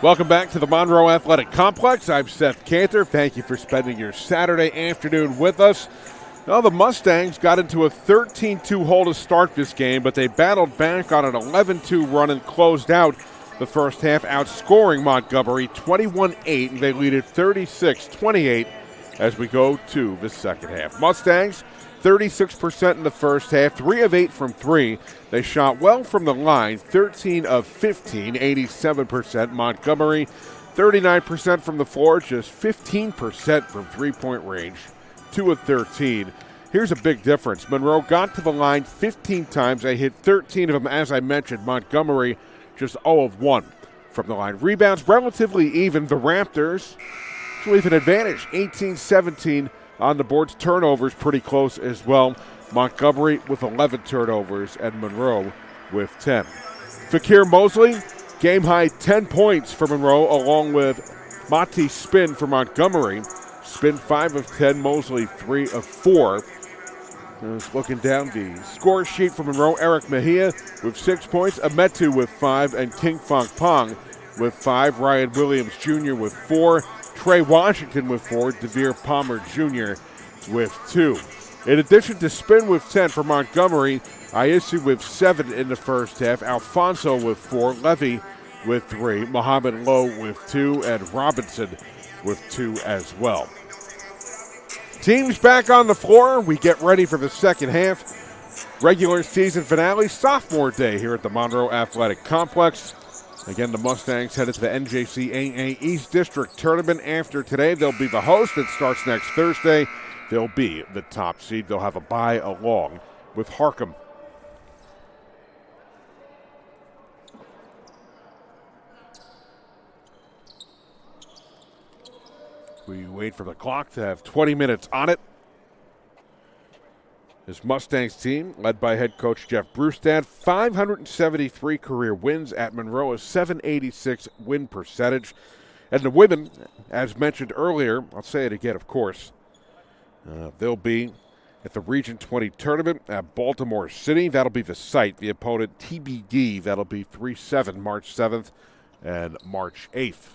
Welcome back to the Monroe Athletic Complex. I'm Seth Cantor. Thank you for spending your Saturday afternoon with us. Well, the Mustangs got into a 13-2 hole to start this game, but they battled back on an 11-2 run and closed out the first half, outscoring Montgomery 21-8, and they lead it 36-28 as we go to the second half. Mustangs, 36% in the first half, 3 of 8 from 3. They shot well from the line, 13 of 15, 87%. Montgomery, 39% from the floor, just 15% from three-point range, 2 of 13. Here's a big difference. Monroe got to the line 15 times. They hit 13 of them, as I mentioned. Montgomery just 0 of 1 from the line. Rebounds relatively even. The Raptors with an advantage, 18-17 on the boards. Turnovers pretty close as well. Montgomery with 11 turnovers and Monroe with 10. Fakir Mosley, game high 10 points for Monroe, along with Mati Spin for Montgomery. Spin 5 of 10, Mosley 3 of 4. Just looking down the score sheet for Monroe, Eric Mejia with 6 points, Ametu with 5, and King Fong Pong with 5. Ryan Williams Jr. with 4. Trey Washington with 4. Devere Palmer Jr. with 2. In addition to Spin with 10 for Montgomery, Ayesi with 7 in the first half, Alfonso with 4, Levy with 3, Muhammad Lowe with 2, and Robinson with 2 as well. Teams back on the floor. We get ready for the second half. Regular season finale, sophomore day here at the Monroe Athletic Complex. Again, the Mustangs headed to the NJCAA East District Tournament after today. They'll be the host. It starts next Thursday. They'll be the top seed. They'll have a bye along with Harcum. We wait for the clock to have 20 minutes on it. This Mustangs team, led by head coach Jeff Brustad, 573 career wins at Monroe, a 786 win percentage. And the women, as mentioned earlier, I'll say it again, of course, they'll be at the Region 20 tournament at Baltimore City. That'll be the site. The opponent, TBD, that'll be 3-7, March 7th and March 8th.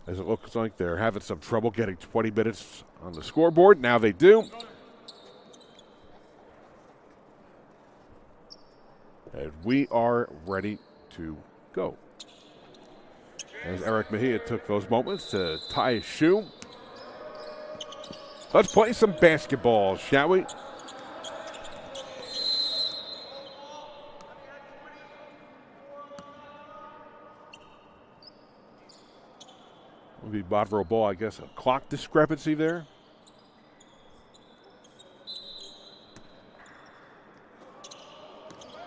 As it looks like they're having some trouble getting 20 minutes on the scoreboard. Now they do. And we are ready to go. As Eric Mejia took those moments to tie his shoe. Let's play some basketball, shall we? Will be Monroe ball, I guess, a clock discrepancy there.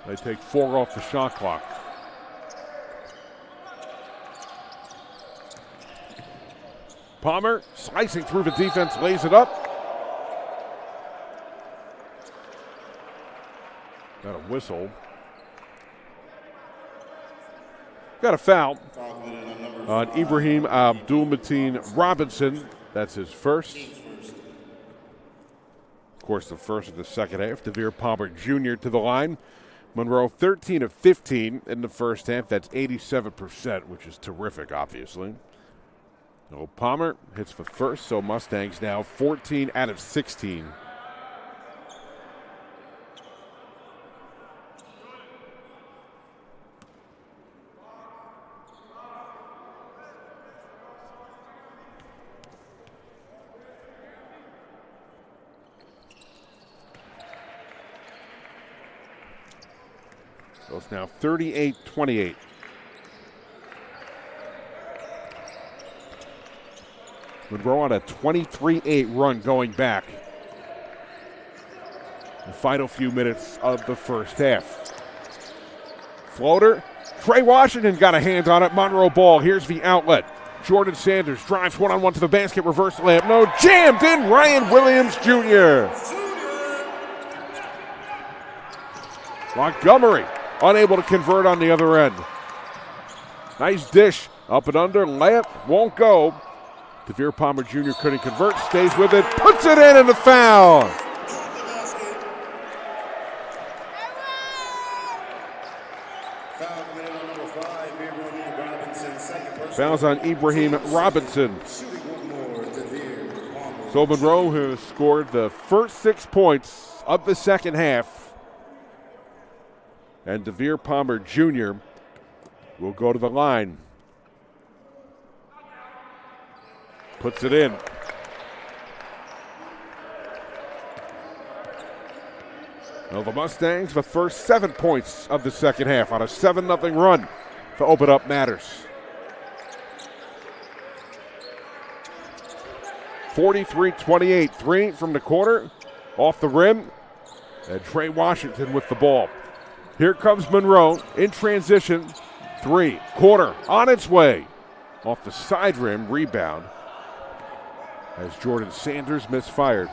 They take 4 off the shot clock. Palmer slicing through the defense, lays it up. Got a whistle. Got a foul on Ibrahim Abdul-Mateen Robinson. That's his first. Of course, the first of the second half. Devere Palmer Jr. to the line. Monroe 13 of 15 in the first half. That's 87%, which is terrific, obviously. So Palmer hits the first, so Mustangs now 14 out of 16. So it's now 38-28. Monroe on a 23-8 run going back. The final few minutes of the first half. Floater. Trey Washington got a hand on it. Monroe ball. Here's the outlet. Jordan Sanders drives one-on-one to the basket. Reverse layup. No. Jammed in. Ryan Williams Jr. Montgomery unable to convert on the other end. Nice dish. Up and under. Layup won't go. Devere Palmer Jr. couldn't convert. Stays with it. Puts it in and the foul. Foul committed on number 5, Ibrahim Robinson. Fouls on Ibrahim Robinson. So Monroe has scored the first 6 points of the second half. And DeVere Palmer Jr. will go to the line. Puts it in. Well, the Mustangs, the first 7 points of the second half on a 7-0 run to open up matters. 43-28, 3 from the corner, off the rim, and Trey Washington with the ball. Here comes Monroe in transition, 3, corner, on its way. Off the side rim, rebound, as Jordan Sanders misfired.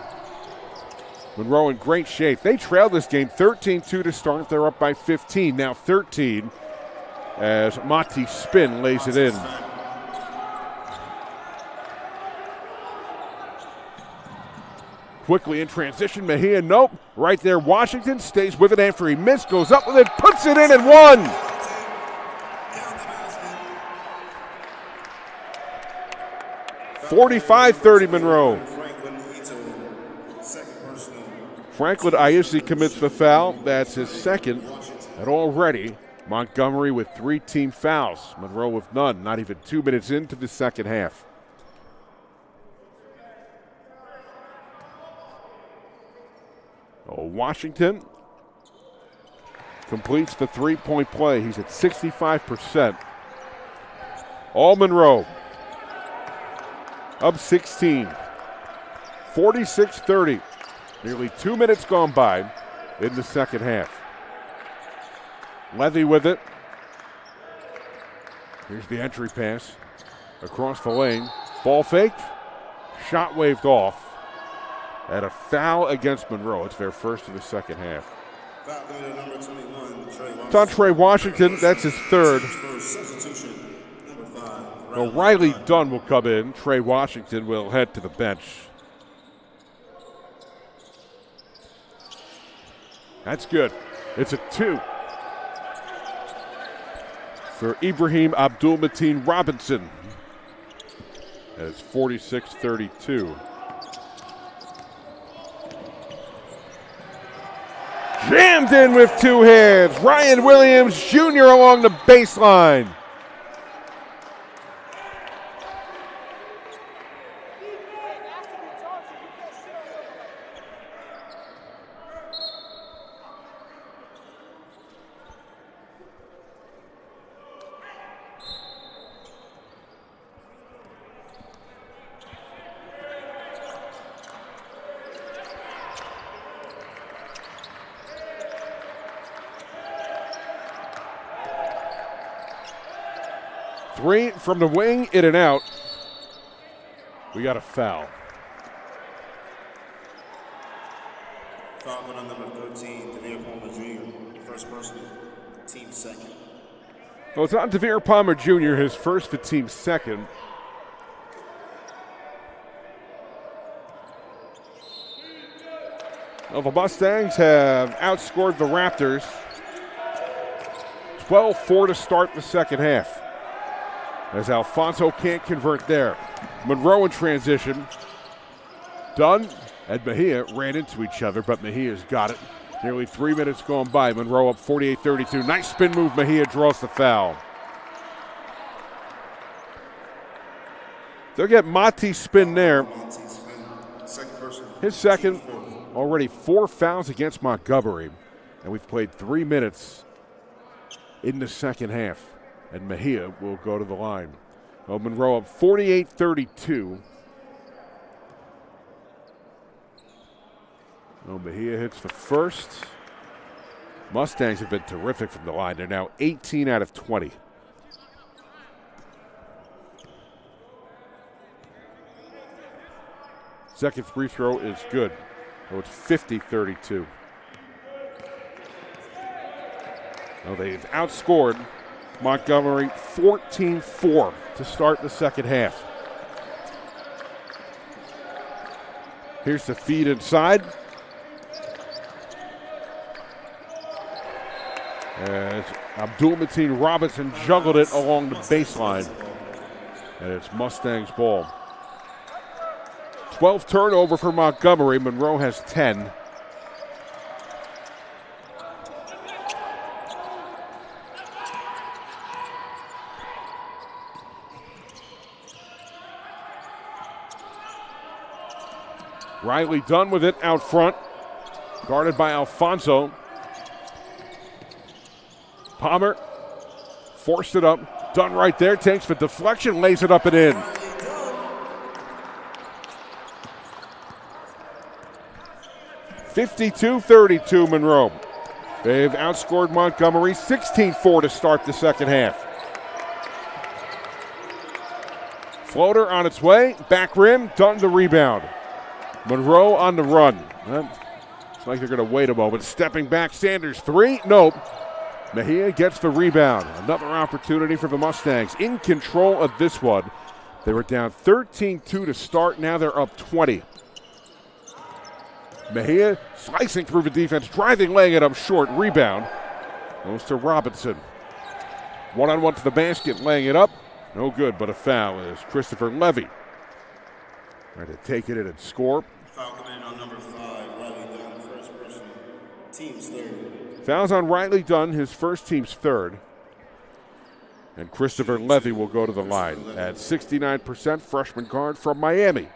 Monroe in great shape. They trailed this game 13-2 to start. They're up by 15, now 13, as Monty Spin lays it in. Quickly in transition, Mejia, nope. Right there, Washington stays with it after he missed, goes up with it, puts it in and one. (45-30) Monroe. Franklin Ayesi commits the foul. That's his second. And already, Montgomery with 3 team fouls. Monroe with none, not even 2 minutes into the second half. Washington completes the 3-point play. He's at 65%. All Monroe. Up 16. 46-30. Nearly 2 minutes gone by in the second half. Levy with it. Here's the entry pass. Across the lane. Ball faked. Shot waved off. And a foul against Monroe. It's their first of the second half. It's on Trey Washington. That's his third. Now Riley Dunn will come in. Trey Washington will head to the bench. That's good. It's a 2 for Ibrahim Abdul-Mateen Robinson. And it's 46-32. Jammed in with 2 hands. Ryan Williams Jr. along the baseline. Three from the wing, in and out. We got a foul. Foul on number 13, DeVere Palmer Jr., first personal, team second. Well, it's on DeVere Palmer Jr., his first to team second. Well, the Mustangs have outscored the Raptors 12-4 to start the second half. As Alfonso can't convert there. Monroe in transition. Dunn and Mejia ran into each other, but Mejia's got it. Nearly 3 minutes gone by. Monroe up 48-32. Nice spin move. Mejia draws the foul. They'll get Monty Spin there. His second. Already 4 fouls against Montgomery. And we've played 3 minutes in the second half. And Mejia will go to the line. Well, Monroe up 48-32. Well, Mejia hits the first. Mustangs have been terrific from the line. They're now 18 out of 20. Second free throw is good. So it's 50-32. Well, they've outscored Montgomery 14-4 to start the second half. Here's the feed inside. As Abdul-Mateen Robinson juggled it along the baseline. And it's Mustangs ball. 12 turnover for Montgomery. Monroe has 10. Riley Dunn with it out front. Guarded by Alfonso. Palmer forced it up. Dunn right there, takes the deflection, lays it up and in. (52-32) Monroe. They've outscored Montgomery 16-4 to start the second half. Floater on its way, back rim, Dunn the rebound. Monroe on the run. It's like they're going to wait a moment. Stepping back, Sanders three, nope. Mejia gets the rebound. Another opportunity for the Mustangs. In control of this one. They were down 13-2 to start. Now they're up 20. Mejia slicing through the defense, driving, laying it up short. Rebound goes to Robinson. One-on-one to the basket, laying it up. No good, but a foul is Christopher Levy. Trying to take it in and score. Foul committed on number 5, Riley Dunn, first person, team's third. Fouls on Riley Dunn, his first team's third. And Christopher Levy will go to the line at 69%, freshman guard from Miami.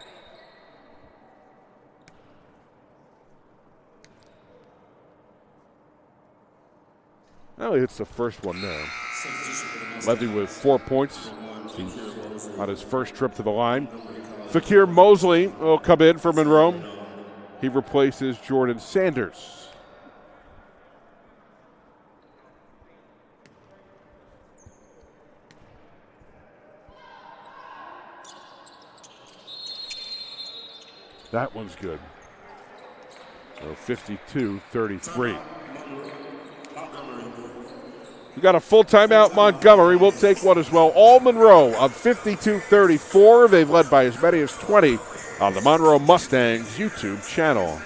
Well, he hits the first one there. Levy with 4 points. He's on his first trip to the line. Fakir Mosley will come in for Monroe. He replaces Jordan Sanders. That one's good. So 52-33. We got a full timeout. Montgomery will take one as well. All Monroe of 52-34. They've led by as many as 20 on the Monroe Mustangs YouTube channel.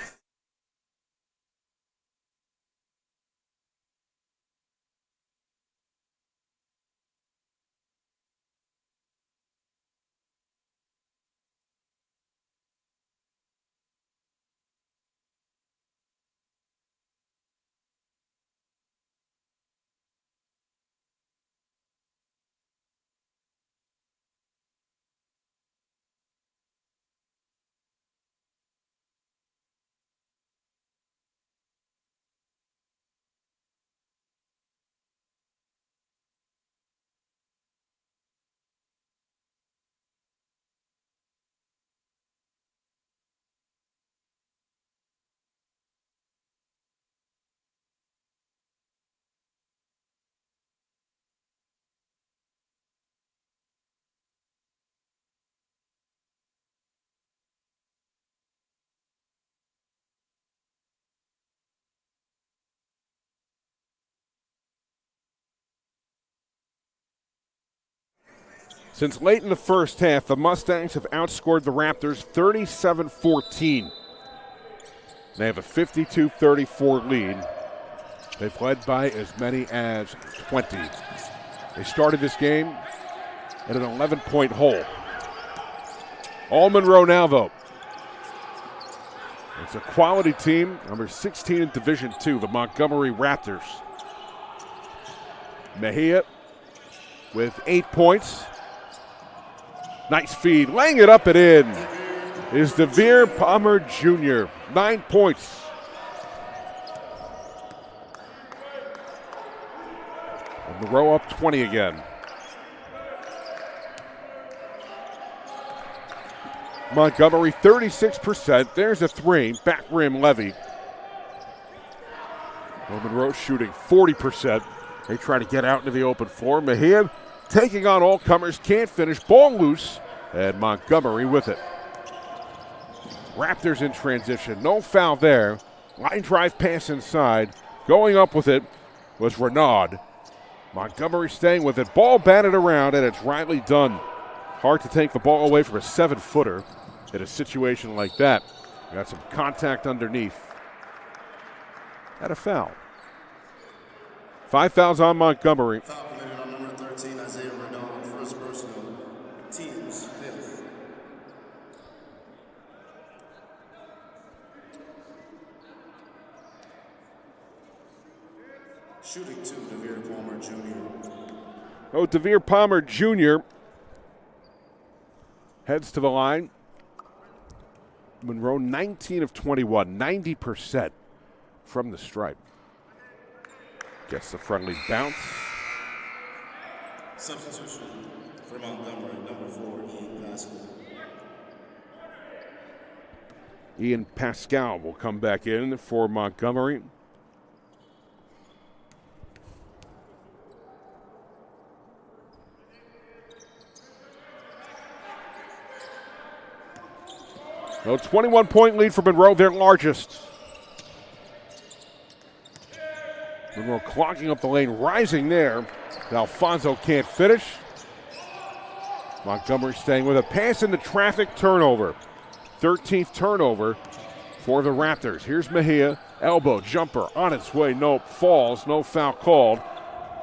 Since late in the first half, the Mustangs have outscored the Raptors 37-14. They have a 52-34 lead. They've led by as many as 20. They started this game at an 11-point hole. All Monroe now, though. It's a quality team, number 16 in Division II, the Montgomery Raptors. Mejia with 8 points. Nice feed, laying it up and in is Devere Palmer Jr., 9 points. And Monroe up 20 again. Montgomery 36%, there's a three, back rim Levy. Well, Monroe shooting 40%. They try to get out into the open floor. Mejia taking on all comers, can't finish, ball loose, and Montgomery with it. Raptors in transition, no foul there. Line drive pass inside. Going up with it was Renaud. Montgomery staying with it, ball batted around, and it's Riley Dunn. Hard to take the ball away from a 7-footer in a situation like that. Got some contact underneath. Had a foul. 5 fouls on Montgomery. Foul committed on number 13, Isaiah Renaud, first personal, team Shooting 2, DeVere Palmer Jr. Oh, DeVere Palmer Jr. heads to the line. Monroe 19 of 21, 90% from the stripe. Gets the friendly bounce. Substitution for Montgomery, number 4, Ian Pascal. Ian Pascal will come back in for Montgomery. No, 21-point lead for Monroe, their largest. Monroe clogging up the lane, rising there. Alfonso can't finish. Montgomery staying with a pass into traffic, turnover. 13th turnover for the Raptors. Here's Mejia, elbow jumper on its way. Nope, falls, no foul called.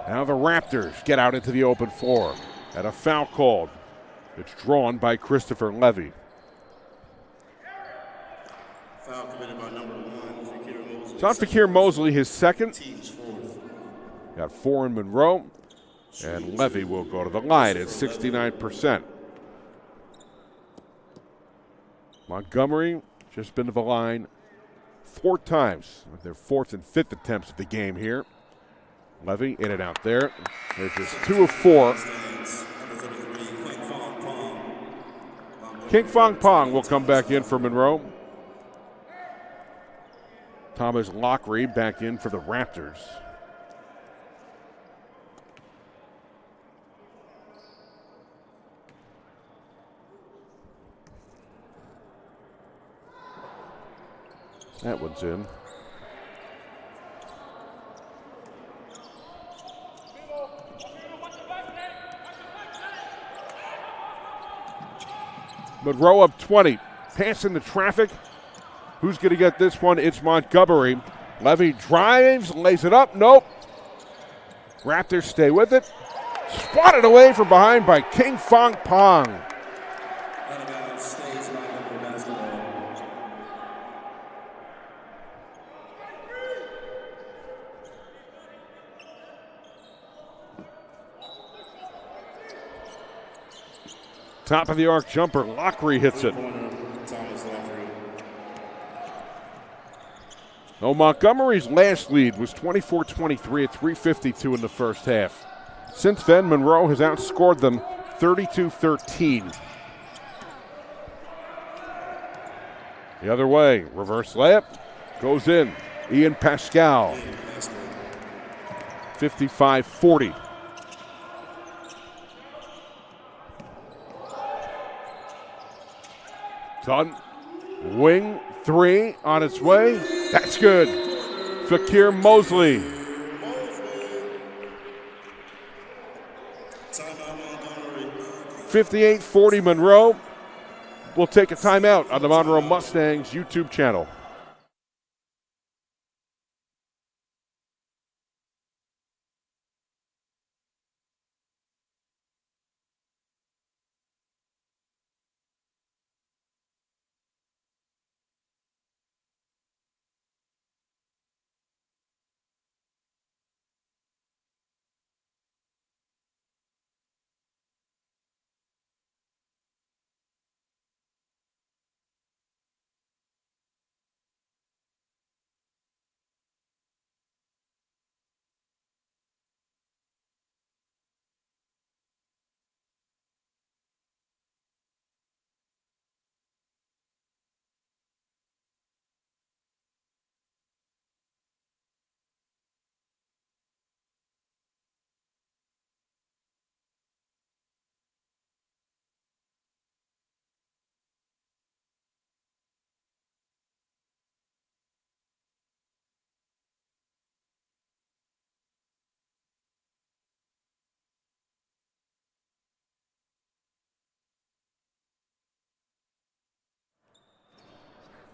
Now the Raptors get out into the open floor. And a foul called. It's drawn by Christopher Levy. Foul committed by number 1, Fakir Mosley. It's on Fakir Mosley, his second. Team's 4th. Got 4 in Monroe. And Levy will go to the line at 69%. Montgomery just been to the line 4 times with their 4th and 5th attempts at the game here. Levy in and out there. There's just 2 of 4. King Fong Pong will come back in for Monroe. Thomas Lockery back in for the Raptors. That one's in. Monroe up 20. Passing the traffic. Who's going to get this one? It's Montgomery. Levy drives, lays it up. Nope. Raptors stay with it. Swatted away from behind by King Fong Pong. Top of the arc jumper. Lockery hits it. No, Montgomery's last lead was 24-23 at 3:52 in the first half. Since then, Monroe has outscored them 32-13. The other way, reverse layup, goes in. Ian Pascal, 55-40. Done. Wing 3 on its way. That's good. Fakir Mosley. 58-40 Monroe. We'll take a timeout on the Monroe Mustangs YouTube channel.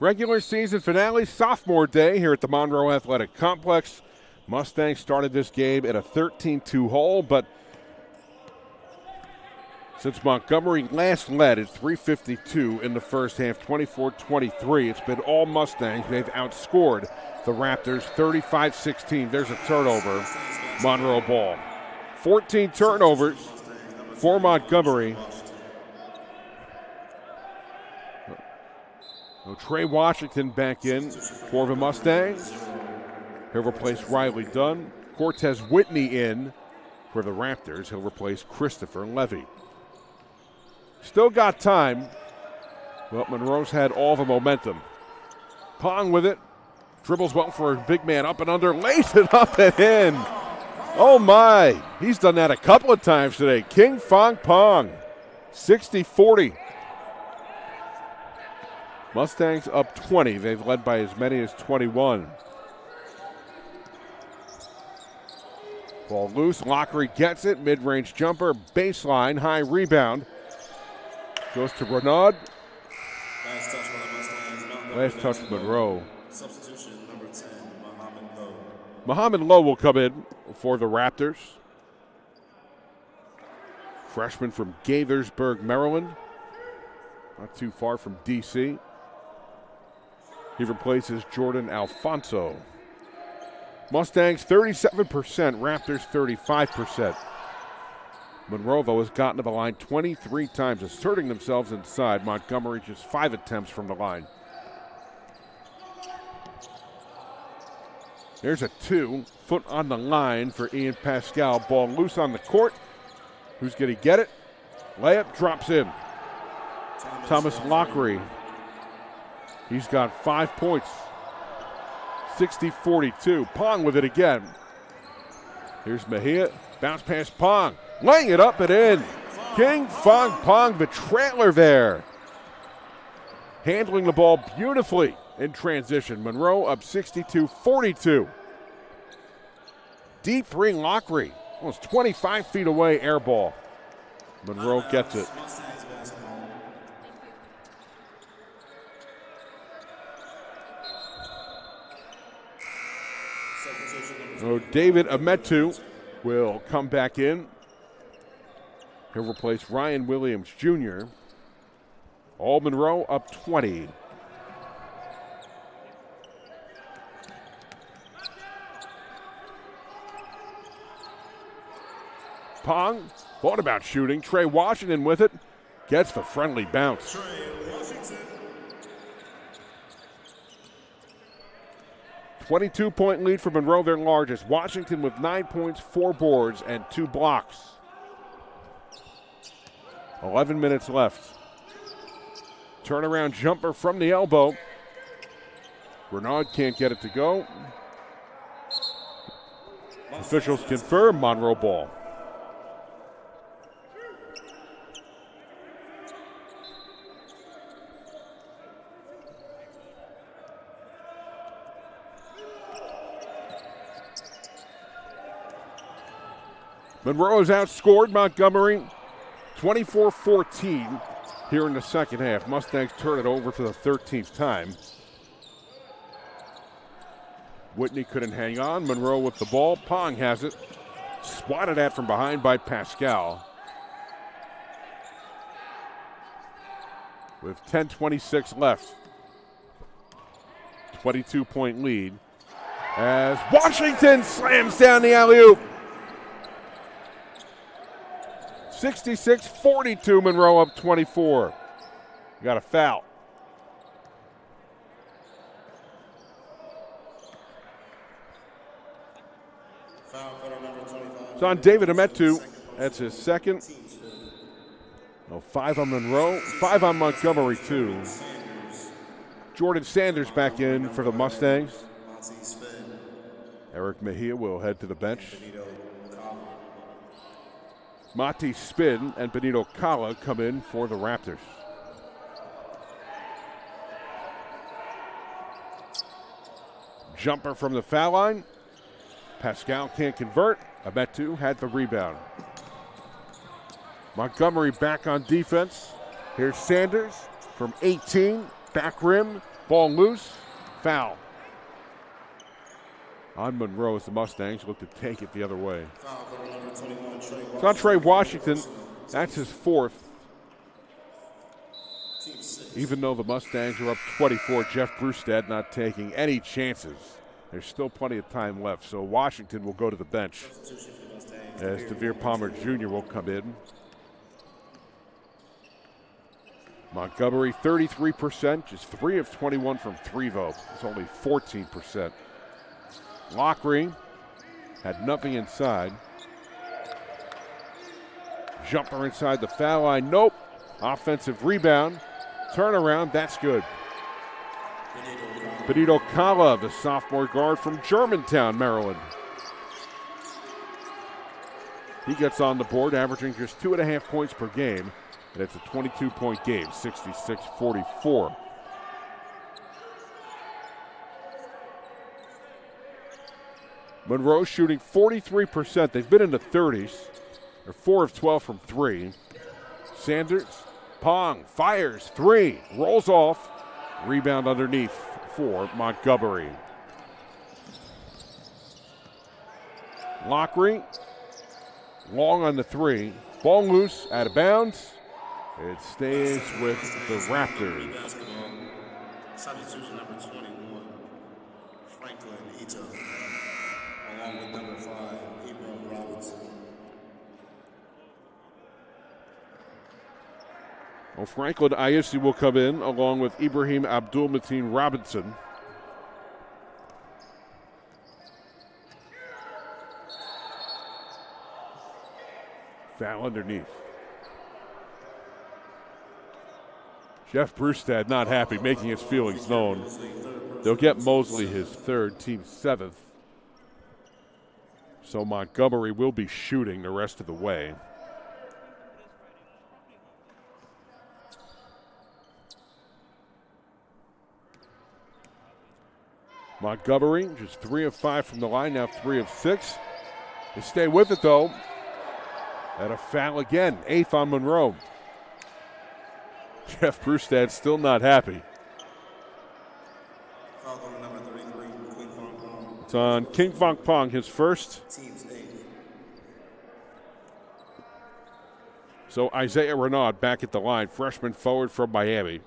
Regular season finale, sophomore day here at the Monroe Athletic Complex. Mustangs started this game at a 13-2 hole, but Since Montgomery last led at 3:52 in the first half, 24-23, it's been all Mustangs. They've outscored the Raptors 35-16. There's a turnover. Monroe ball. 14 turnovers for Montgomery. Trey Washington back in for the Mustangs. He'll replace Riley Dunn. Cortez Whitney in for the Raptors. He'll replace Christopher Levy. Still got time, but Monroe's had all the momentum. Pong with it. Dribbles well for a big man, up and under, lays it up and in. Oh my, he's done that a couple of times today. King Fong Pong, 60-40. Mustangs up 20. They've led by as many as 21. Ball loose, Lockery gets it, mid-range jumper, baseline, high rebound. Goes to Renaud. Last touch Monroe. Substitution number 10, Muhammad Lowe. Muhammad Lowe will come in for the Raptors. Freshman from Gaithersburg, Maryland. Not too far from D.C. He replaces Jordan Alfonso. Mustangs 37%, Raptors 35%. Monroe, though, has gotten to the line 23 times, asserting themselves inside. Montgomery just 5 attempts from the line. There's a 2, foot on the line for Ian Pascal. Ball loose on the court. Who's going to get it? Layup drops in. Thomas Lockery. He's got 5 points. 60-42. Pong with it again. Here's Mejia. Bounce pass Pong. Laying it up and in. King Fong Pong, the trailer there. Handling the ball beautifully in transition. Monroe up 62-42. Deep three, Lockery. Almost 25 feet away, air ball. Monroe gets it. So David Ametu will come back in. He'll replace Ryan Williams Jr. All Monroe up 20. Pong thought about shooting. Trey Washington with it. Gets the friendly bounce. 22-point lead for Monroe, their largest. Washington with 9 points, 4 boards, and 2 blocks. 11 minutes left. Turnaround jumper from the elbow. Renaud can't get it to go. Officials confirm Monroe ball. Monroe has outscored Montgomery 24-14 here in the second half. Mustangs turn it over for the 13th time. Whitney couldn't hang on. Monroe with the ball. Pong has it. Swatted at from behind by Pascal. With 10:26 left. 22-point lead as Washington slams down the alley-oop. 66-42, Monroe up 24. Got a foul. It's on David Ametu. That's his second. 5 on Monroe, 5 on Montgomery, too. Jordan Sanders back in for the Mustangs. Eric Mejia will head to the bench. Mati Spin and Benito Cala come in for the Raptors. Jumper from the foul line. Pascal can't convert. Ametu had the rebound. Montgomery back on defense. Here's Sanders from 18. Back rim. Ball loose. Foul. On Monroe as the Mustangs look to take it the other way. It's on Trey Washington. That's his fourth. Team 6. Even though the Mustangs are up 24, Jeff Brustad not taking any chances. There's still plenty of time left, so Washington will go to the bench Substitution for the Mustangs. as DeVere Palmer Jr. will come in. Montgomery, 33%, just 3 of 21 from 3, though. It's only 14%. Lockery had nothing inside. Jumper inside the foul line, nope. Offensive rebound, turnaround, that's good. Benito Cala, the sophomore guard from Germantown, Maryland. He gets on the board, averaging just 2.5 points per game. And it's a 22-point game, 66-44. Monroe shooting 43%. They've been in the 30s. They're 4 of 12 from 3. Sanders, Pong, fires, 3, rolls off. Rebound underneath for Montgomery. Lockery, long on the 3. Ball loose, out of bounds. It stays with the Raptors. Basketball. Substitution number 21, Franklin Ito, along with number 5, Ibrahim Robinson. Well, Franklin Ayesi will come in along with Ibrahim Abdul-Mateen Robinson. Foul underneath. Jeff Brustad not happy, making his feelings known. They'll get Mosley his 3rd, team 7th. So Montgomery will be shooting the rest of the way. Montgomery just 3 of 5 from the line, now 3 of 6. They stay with it though. And a foul again, 8th on Monroe. Jeff Brustad still not happy. Foul on number 33, King Fong Pong. It's on King Fong Pong, his first. Team's 8th. So Isaiah Renaud back at the line, freshman forward from Miami.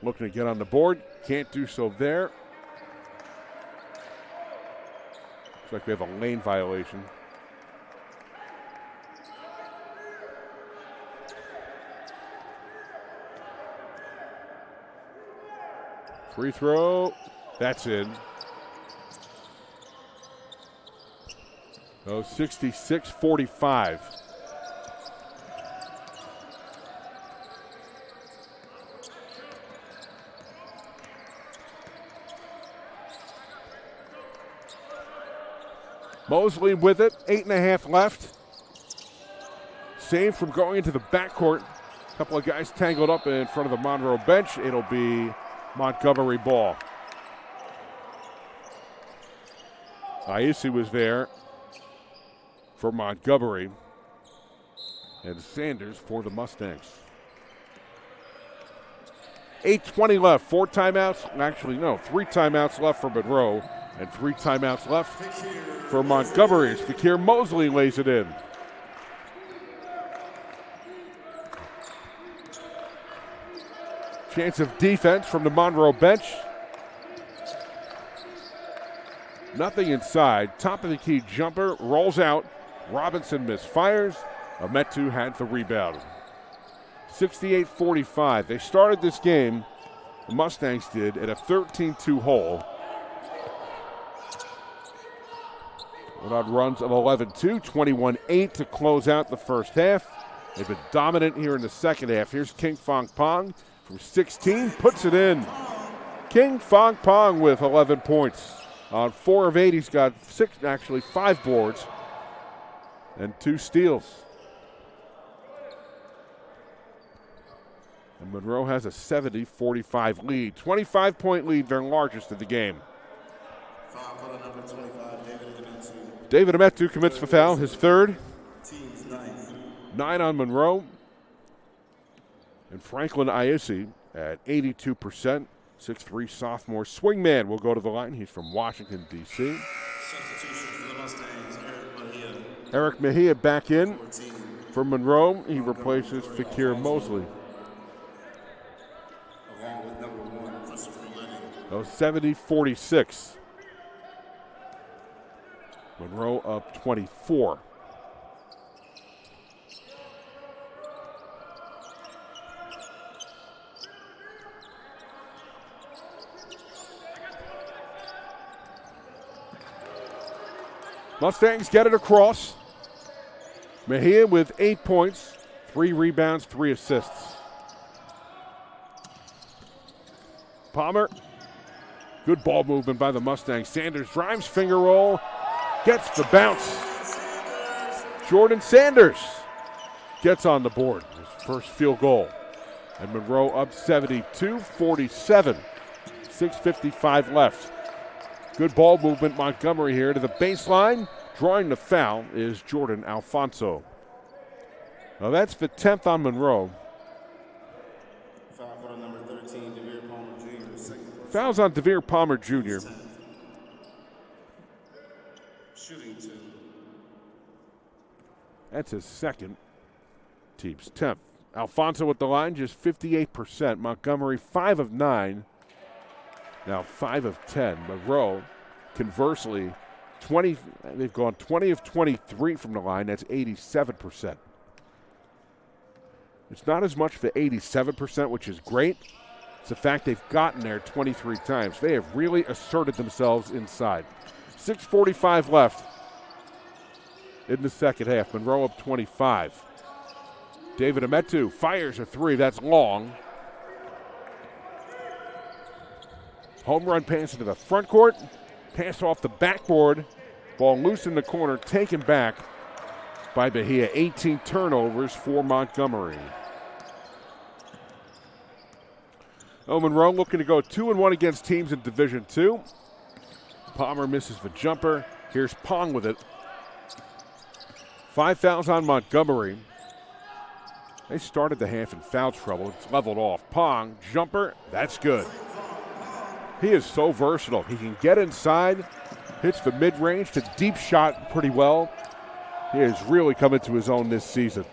Looking to get on the board, can't do so there. Looks like we have a lane violation. Free throw, that's in. Oh, 66-45. Mosley with it, 8.5 left. Saved from going into the backcourt. A couple of guys tangled up in front of the Monroe bench. It'll be Montgomery ball. Ayesi was there for Montgomery. And Sanders for the Mustangs. 8:20 left, 4 timeouts. Actually, no, 3 timeouts left for Monroe and 3 timeouts left for Montgomery. As Fakir Mosley lays it in. Chance of defense from the Monroe bench. Nothing inside. Top of the key jumper, rolls out. Robinson misfires. Ametu had the rebound. 68-45. They started this game, the Mustangs did, at a 13-2 hole. Without runs of 11-2, 21-8 to close out the first half. They've been dominant here in the second half. Here's King Fong Pong from 16, puts it in. King Fong Pong with 11 points. On 4 of 8, he's got 5 boards and 2 steals. And Monroe has a 70-45 lead. 25-point lead, their largest of the game. Foul call number 25, David Ametu. David Ametu commits the foul, his 3rd. Team's 9th. 9 on Monroe. And Franklin Ayesi at 82%. 6'3" sophomore swingman will go to the line. He's from Washington, D.C. Substitution for the Mustangs, Eric Mejia. Eric Mejia back in. 14. For Monroe, he replaces Fakir Mosley. Along with number 1, Christopher Lennon. That was 70-46. Monroe up 24. Mustangs get it across. Mejia with 8 points, 3 rebounds, 3 assists. Palmer, good ball movement by the Mustangs. Sanders drives, finger roll, gets the bounce. Jordan Sanders gets on the board, his first field goal. And Monroe up 72-47, 6:55 left. Good ball movement, Montgomery here to the baseline. Drawing the foul is Jordan Alfonso. Now that's the 10th on Monroe. Foul on number 13, DeVere Palmer Jr. Second. Fouls on DeVere Palmer Jr. Shooting 2. That's his second. Team's 10th. Alfonso with the line, just 58%. Montgomery 5 of 9. Now 5 of 10. Monroe, conversely, they've gone 20 of 23 from the line. That's 87%. It's not as much for 87%, which is great. It's the fact they've gotten there 23 times. They have really asserted themselves inside. 6:45 left in the second half. Monroe up 25. David Ametu fires a 3. That's long. Home run pass into the front court. Pass off the backboard. Ball loose in the corner, taken back by Bahia. 18 turnovers for Montgomery. Monroe looking to go 2-1 against teams in Division II. Palmer misses the jumper. Here's Pong with it. 5 fouls on Montgomery. They started the half in foul trouble. It's leveled off. Pong, jumper, that's good. He is so versatile. He can get inside, hits the mid-range to deep shot pretty well. He has really come into his own this season.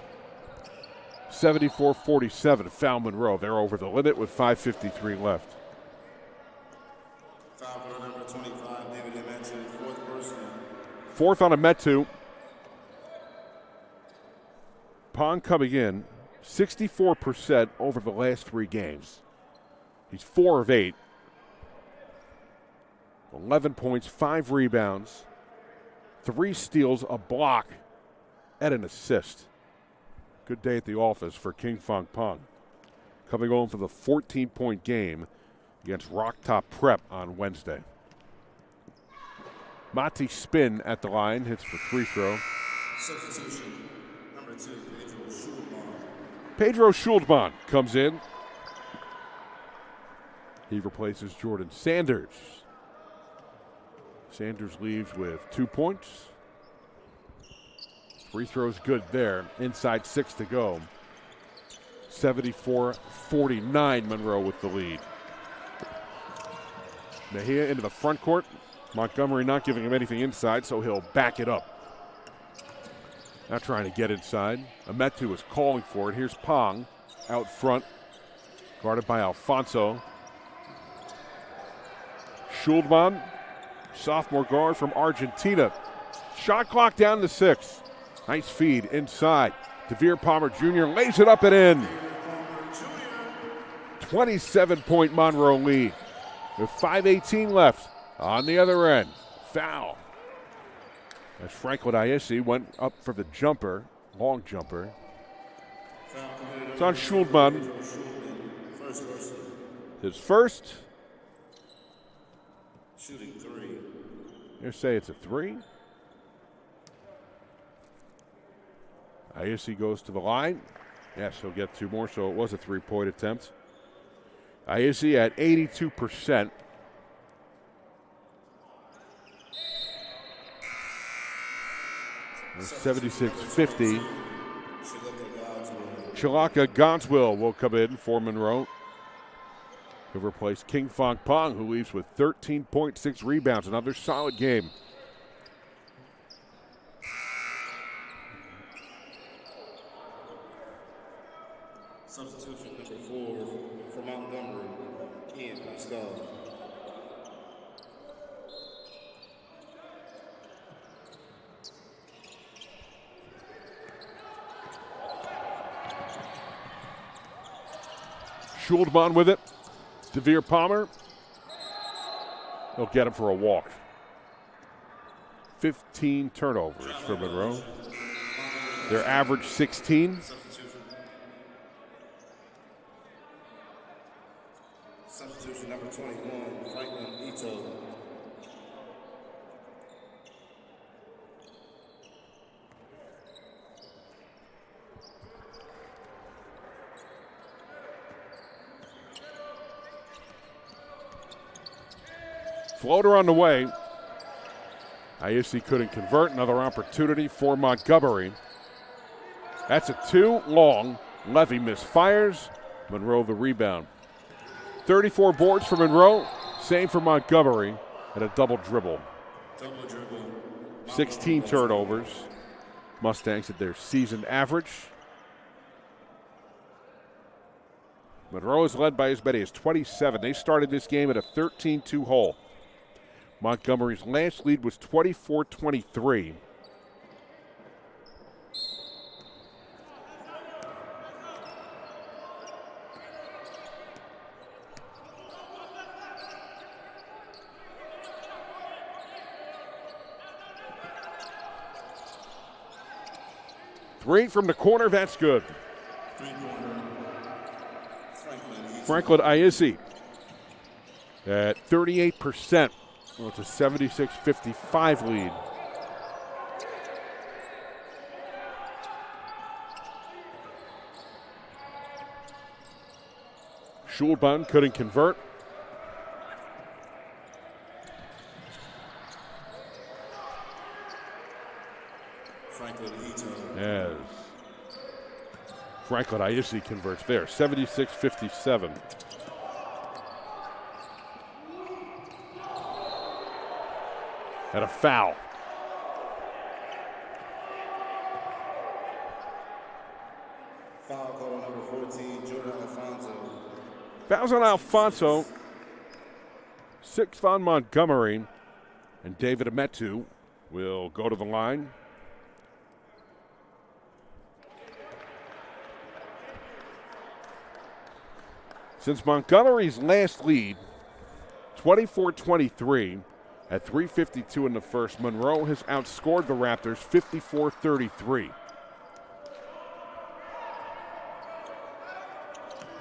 74-47, foul Monroe. They're over the limit with 5:53 left. Foul on number 25, David Ametu, 4th personal. 4th on Ametu. Pong coming in, 64% over the last 3 games. He's 4 of 8. 11 points, 5 rebounds, 3 steals, a block, and an assist. Good day at the office for King Fong Pong. Coming home for the 14-point game against Rock Top Prep on Wednesday. Mati Spin at the line, hits the free throw. Substitution, number 2, Pedro Schulman. Pedro Schuldman comes in. He replaces Jordan Sanders. Sanders leaves with 2 points. Free throw's good there. Inside 6 to go. 74-49, Monroe with the lead. Mejia into the front court. Montgomery not giving him anything inside, so he'll back it up. Not trying to get inside. Ametu is calling for it. Here's Pong out front, guarded by Alfonso. Schuldman, sophomore guard from Argentina. Shot clock down to 6. Nice feed inside. DeVere Palmer Jr. lays it up and in. 27-point Monroe lead with 5:18 left on the other end. Foul. As Franklin Ayesi went up for the jumper, long jumper. It's on Schuldman. His first. Shooting 3. You say it's a 3. Ayesi goes to the line. Yes, he'll get 2 more, so it was a 3-point attempt. Ayesi at 82%. And 76-50. Chalaka Gonswill will come in for Monroe. He'll replace King Fong Pong, who leaves with 13.6 rebounds. Another solid game. Schuldman with it. DeVere Palmer. He'll get him for a walk. 15 turnovers for Monroe. Their average 16. Substitution number 21, Franklin Ito. Floater on the way. IUC couldn't convert. Another opportunity for Montgomery. That's a 2 long. Levy misfires. Monroe the rebound. 34 boards for Monroe. Same for Montgomery. And a double dribble. 16 turnovers. Mustangs at their season average. Monroe is led by as many as 27. They started this game at a 13-2 hole. Montgomery's last lead was 24-23. Three from the corner, that's good. Franklin Iazzi at 38%. Well, it's a 76-55 lead. Schulbun couldn't convert. As Franklin Iazzi converts there, 76-57. And a foul. Foul call on number 14, Jordan Alfonso. Fouls on Alfonso. 6 on Montgomery. And David Ametu will go to the line. Since Montgomery's last lead, 24-23, at 3:52 in the first, Monroe has outscored the Raptors 54-33.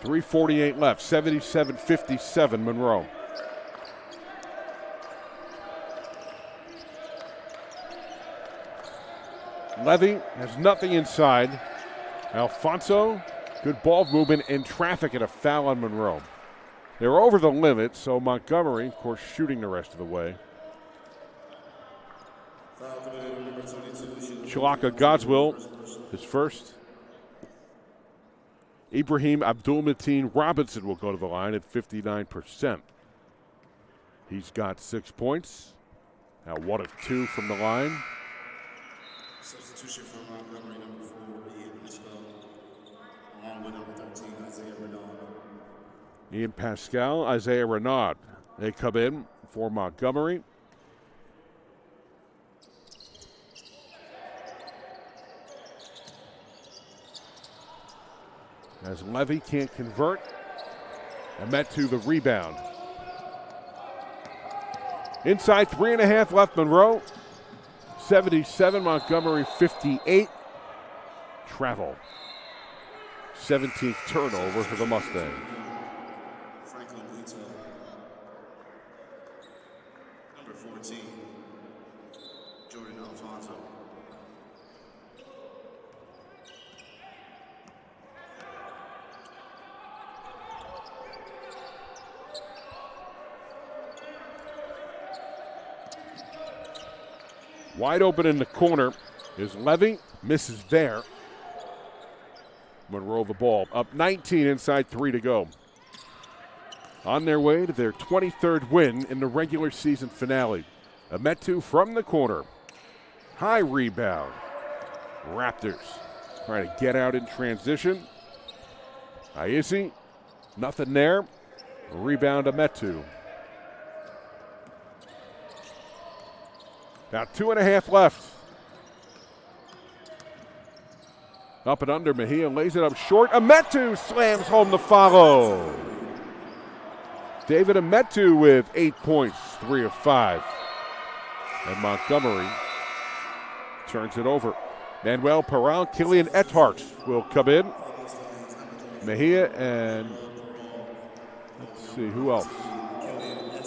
3:48 left, 77-57 Monroe. Levy has nothing inside. Alfonso, good ball movement in traffic and a foul on Monroe. They're over the limit, so Montgomery, of course, shooting the rest of the way. Shalaka Godswill, his first. Ibrahim Abdul-Mateen Robinson will go to the line at 59%. He's got 6 points. Now 1 of 2 from the line. Substitution for Montgomery, number 4, Ian Pascal, along with number 13, Isaiah Renaud. Ian Pascal, Isaiah Renaud. They come in for Montgomery. As Levy can't convert. Ametu the rebound. Inside 3.5 left, Monroe. 77, Montgomery 58. Travel. 17th turnover for the Mustangs. Franklin Ito. Number 14, Jordan Alfonso. Wide open in the corner is Levy. Misses there. Monroe the ball. Up 19, inside 3 to go. On their way to their 23rd win in the regular season finale. Ametu from the corner. High rebound. Raptors trying to get out in transition. Iazzi, nothing there. Rebound Ametu. Now 2.5 left. Up and under, Mejia lays it up short. Ametu slams home the follow. David Ametu with 8 points, 3 of 5. And Montgomery turns it over. Manuel Peral, Killian Ethart will come in. Mejia and let's see, who else?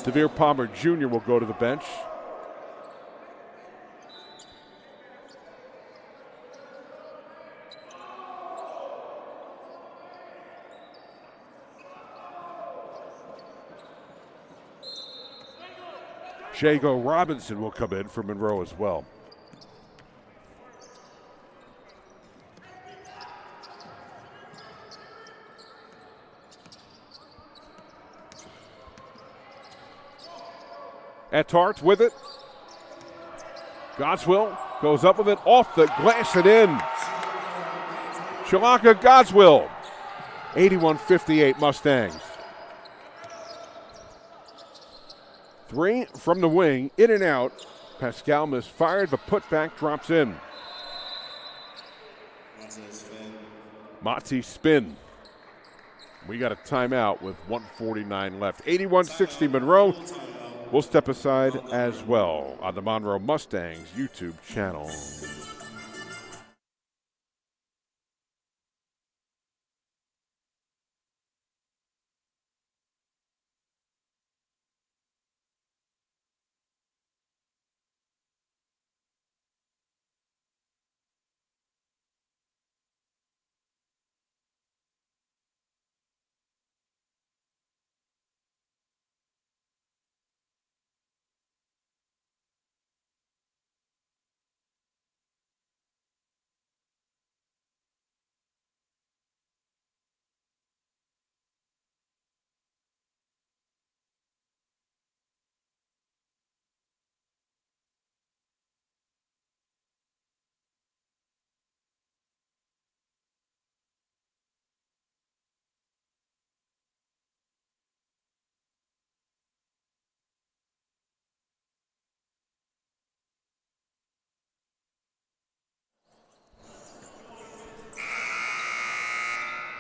Devere Palmer Jr. will go to the bench. Jago Robinson will come in for Monroe as well. Ethart with it. Godswill goes up with it, off the glass and in. Shalaka Godswill, 81-58 Mustangs. 3 from the wing, in and out. Pascal misfired, the putback drops in. Motzi spin. We got a timeout with 1:49 left. 81-60 Monroe. We'll step aside as well on the Monroe Mustangs YouTube channel.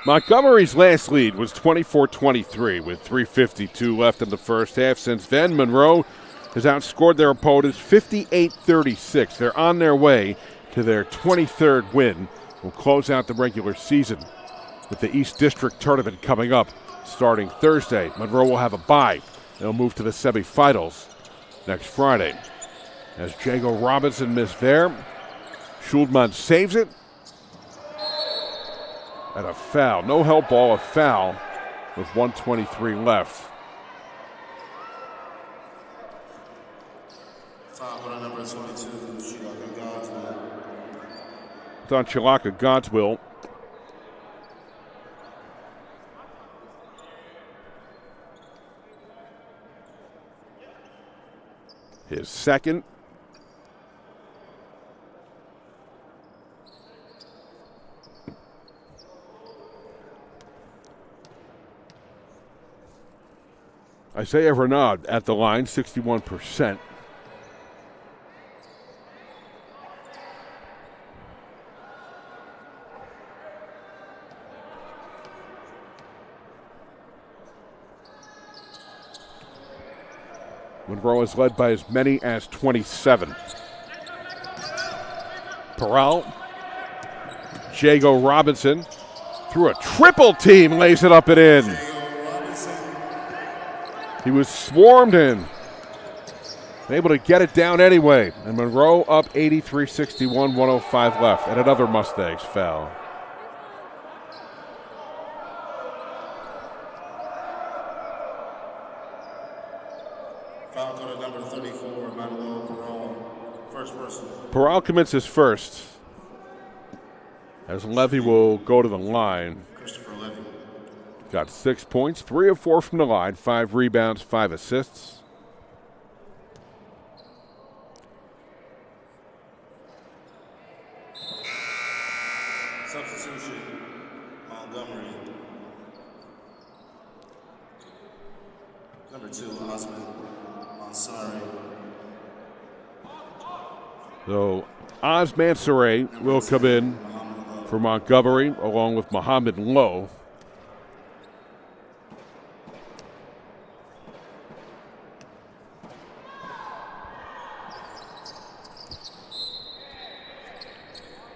Montgomery's last lead was 24-23 with 3:52 left in the first half. Since then, Monroe has outscored their opponents 58-36. They're on their way to their 23rd win. Will close out the regular season with the East District Tournament coming up starting Thursday. Monroe will have a bye. They'll move to the semifinals next Friday. As Jago Robinson missed there, Schuldman saves it. And a foul, no help ball, a foul with 1:23 left. Foul on number 22, Chilaka Godswill. It's on Chilaka Godswill. His second. Isaiah Renaud at the line, 61%. Monroe is led by as many as 27. Peral, Jago Robinson, through a triple team, lays it up and in. He was swarmed in. Able to get it down anyway. And Monroe up 83-61, 105 left. And another Mustangs foul. Foul code number 34, Manuel Peral. First person. Peral commits his first. As Levy will go to the line. Christopher Levy. Got 6 points, 3 of 4 from the line, 5 rebounds, 5 assists. Substitution, Montgomery. Number 2, Osman Ansari. So Oz Mansouri will come in for Montgomery, along with Muhammad Lowe.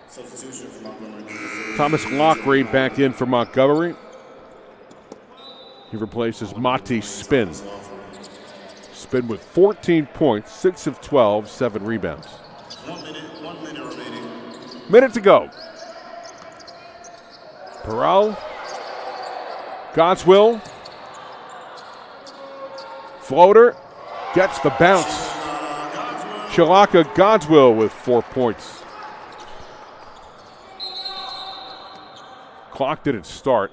Substitution for Montgomery. Thomas Lockery back in for Montgomery. He replaces Mati Spin. Spin with 14 points, 6 of 12, 7 rebounds. 1 minute remaining. Minute to go. Peral. Godswill. Floater. Gets the bounce. Chilaka Godswill with 4 points. Clock didn't start.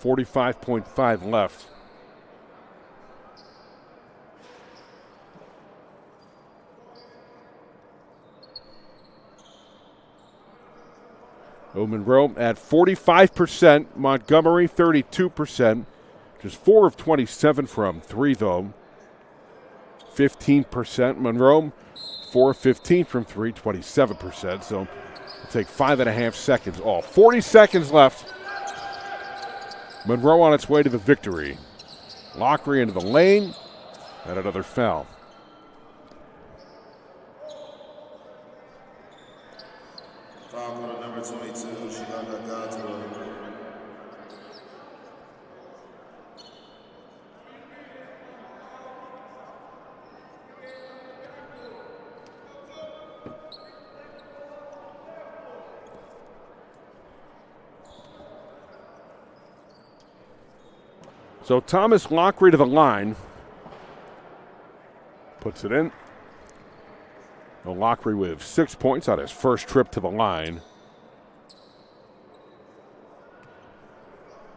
.5 left. Monroe at 45%. Montgomery 32%. Just 4 of 27 from 3 though. 15%. Monroe 4 of 15 from 3, 27%. So it'll take 5.5 seconds off. 40 seconds left. Monroe on its way to the victory. Lockery into the lane, and another foul. Foul quarter number 22, Chicago Godswill. So Thomas Lockery to the line. Puts it in. Well, Lockery with 6 points on his first trip to the line.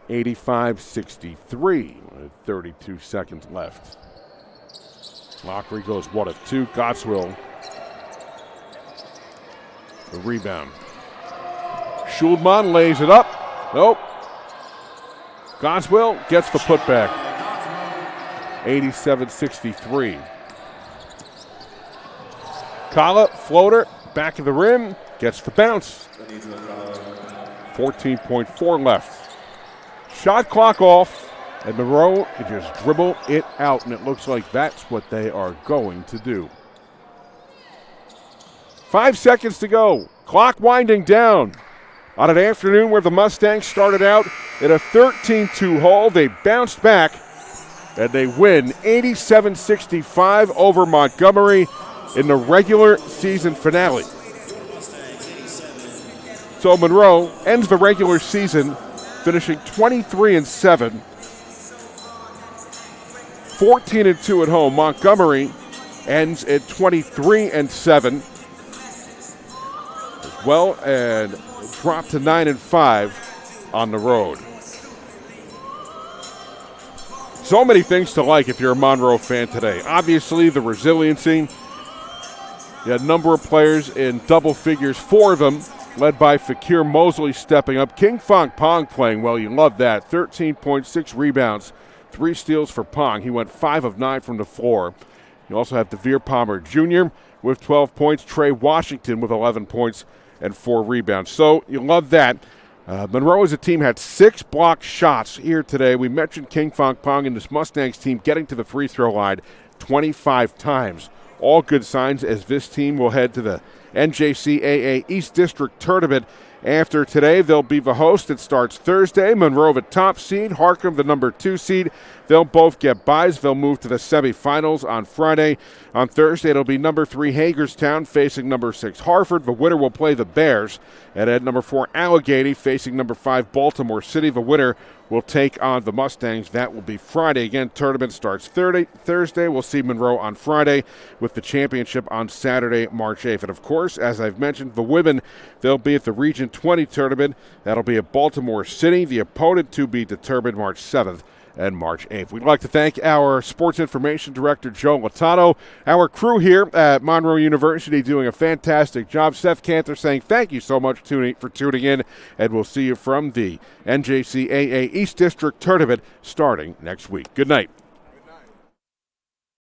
85-63 with 32 seconds left. Lockery goes 1 of 2. Godswill. The rebound. Schuldman lays it up. Nope. Godswill gets the putback. 87-63. Kala, floater, back of the rim, gets the bounce. 14.4 left. Shot clock off, and Monroe can just dribble it out, and it looks like that's what they are going to do. 5 seconds to go. Clock winding down. On an afternoon where the Mustangs started out in a 13-2 haul, they bounced back and they win 87-65 over Montgomery in the regular season finale. So Monroe ends the regular season finishing 23-7, 14-2 at home. Montgomery ends at 23-7 as well, and dropped to 9-5 on the road. So many things to like if you're a Monroe fan today. Obviously, the resiliency. You had a number of players in double figures, 4 of them, led by Fakir Mosley stepping up. King Fong Pong playing well. You love that. 13.6 rebounds, 3 steals for Pong. He went 5 of 9 from the floor. You also have Devere Palmer Jr. with 12 points. Trey Washington with 11 points and 4 rebounds. So you love that. Monroe as a team had 6 blocked shots here today. We mentioned King Fong Pong and this Mustangs team getting to the free throw line 25 times. All good signs as this team will head to the NJCAA East District Tournament. After today, they'll be the host. It starts Thursday. Monroe, the top seed. Harcum, the number 2 seed. They'll both get byes. They'll move to the semifinals on Friday. On Thursday, it'll be number 3 Hagerstown facing number 6 Hartford. The winner will play the Bears. And at number 4 Allegheny facing number 5 Baltimore City. The winner will take on the Mustangs. That will be Friday. Again, tournament starts Thursday. We'll see Monroe on Friday with the championship on Saturday, March 8th. And, of course, as I've mentioned, the women, they'll be at the Region 20 tournament. That'll be at Baltimore City. The opponent to be determined March 7th and March 8th. We'd like to thank our Sports Information Director, Joe Latano, our crew here at Monroe University doing a fantastic job. Seth Cantor saying thank you so much for tuning in, and we'll see you from the NJCAA East District Tournament starting next week. Good night.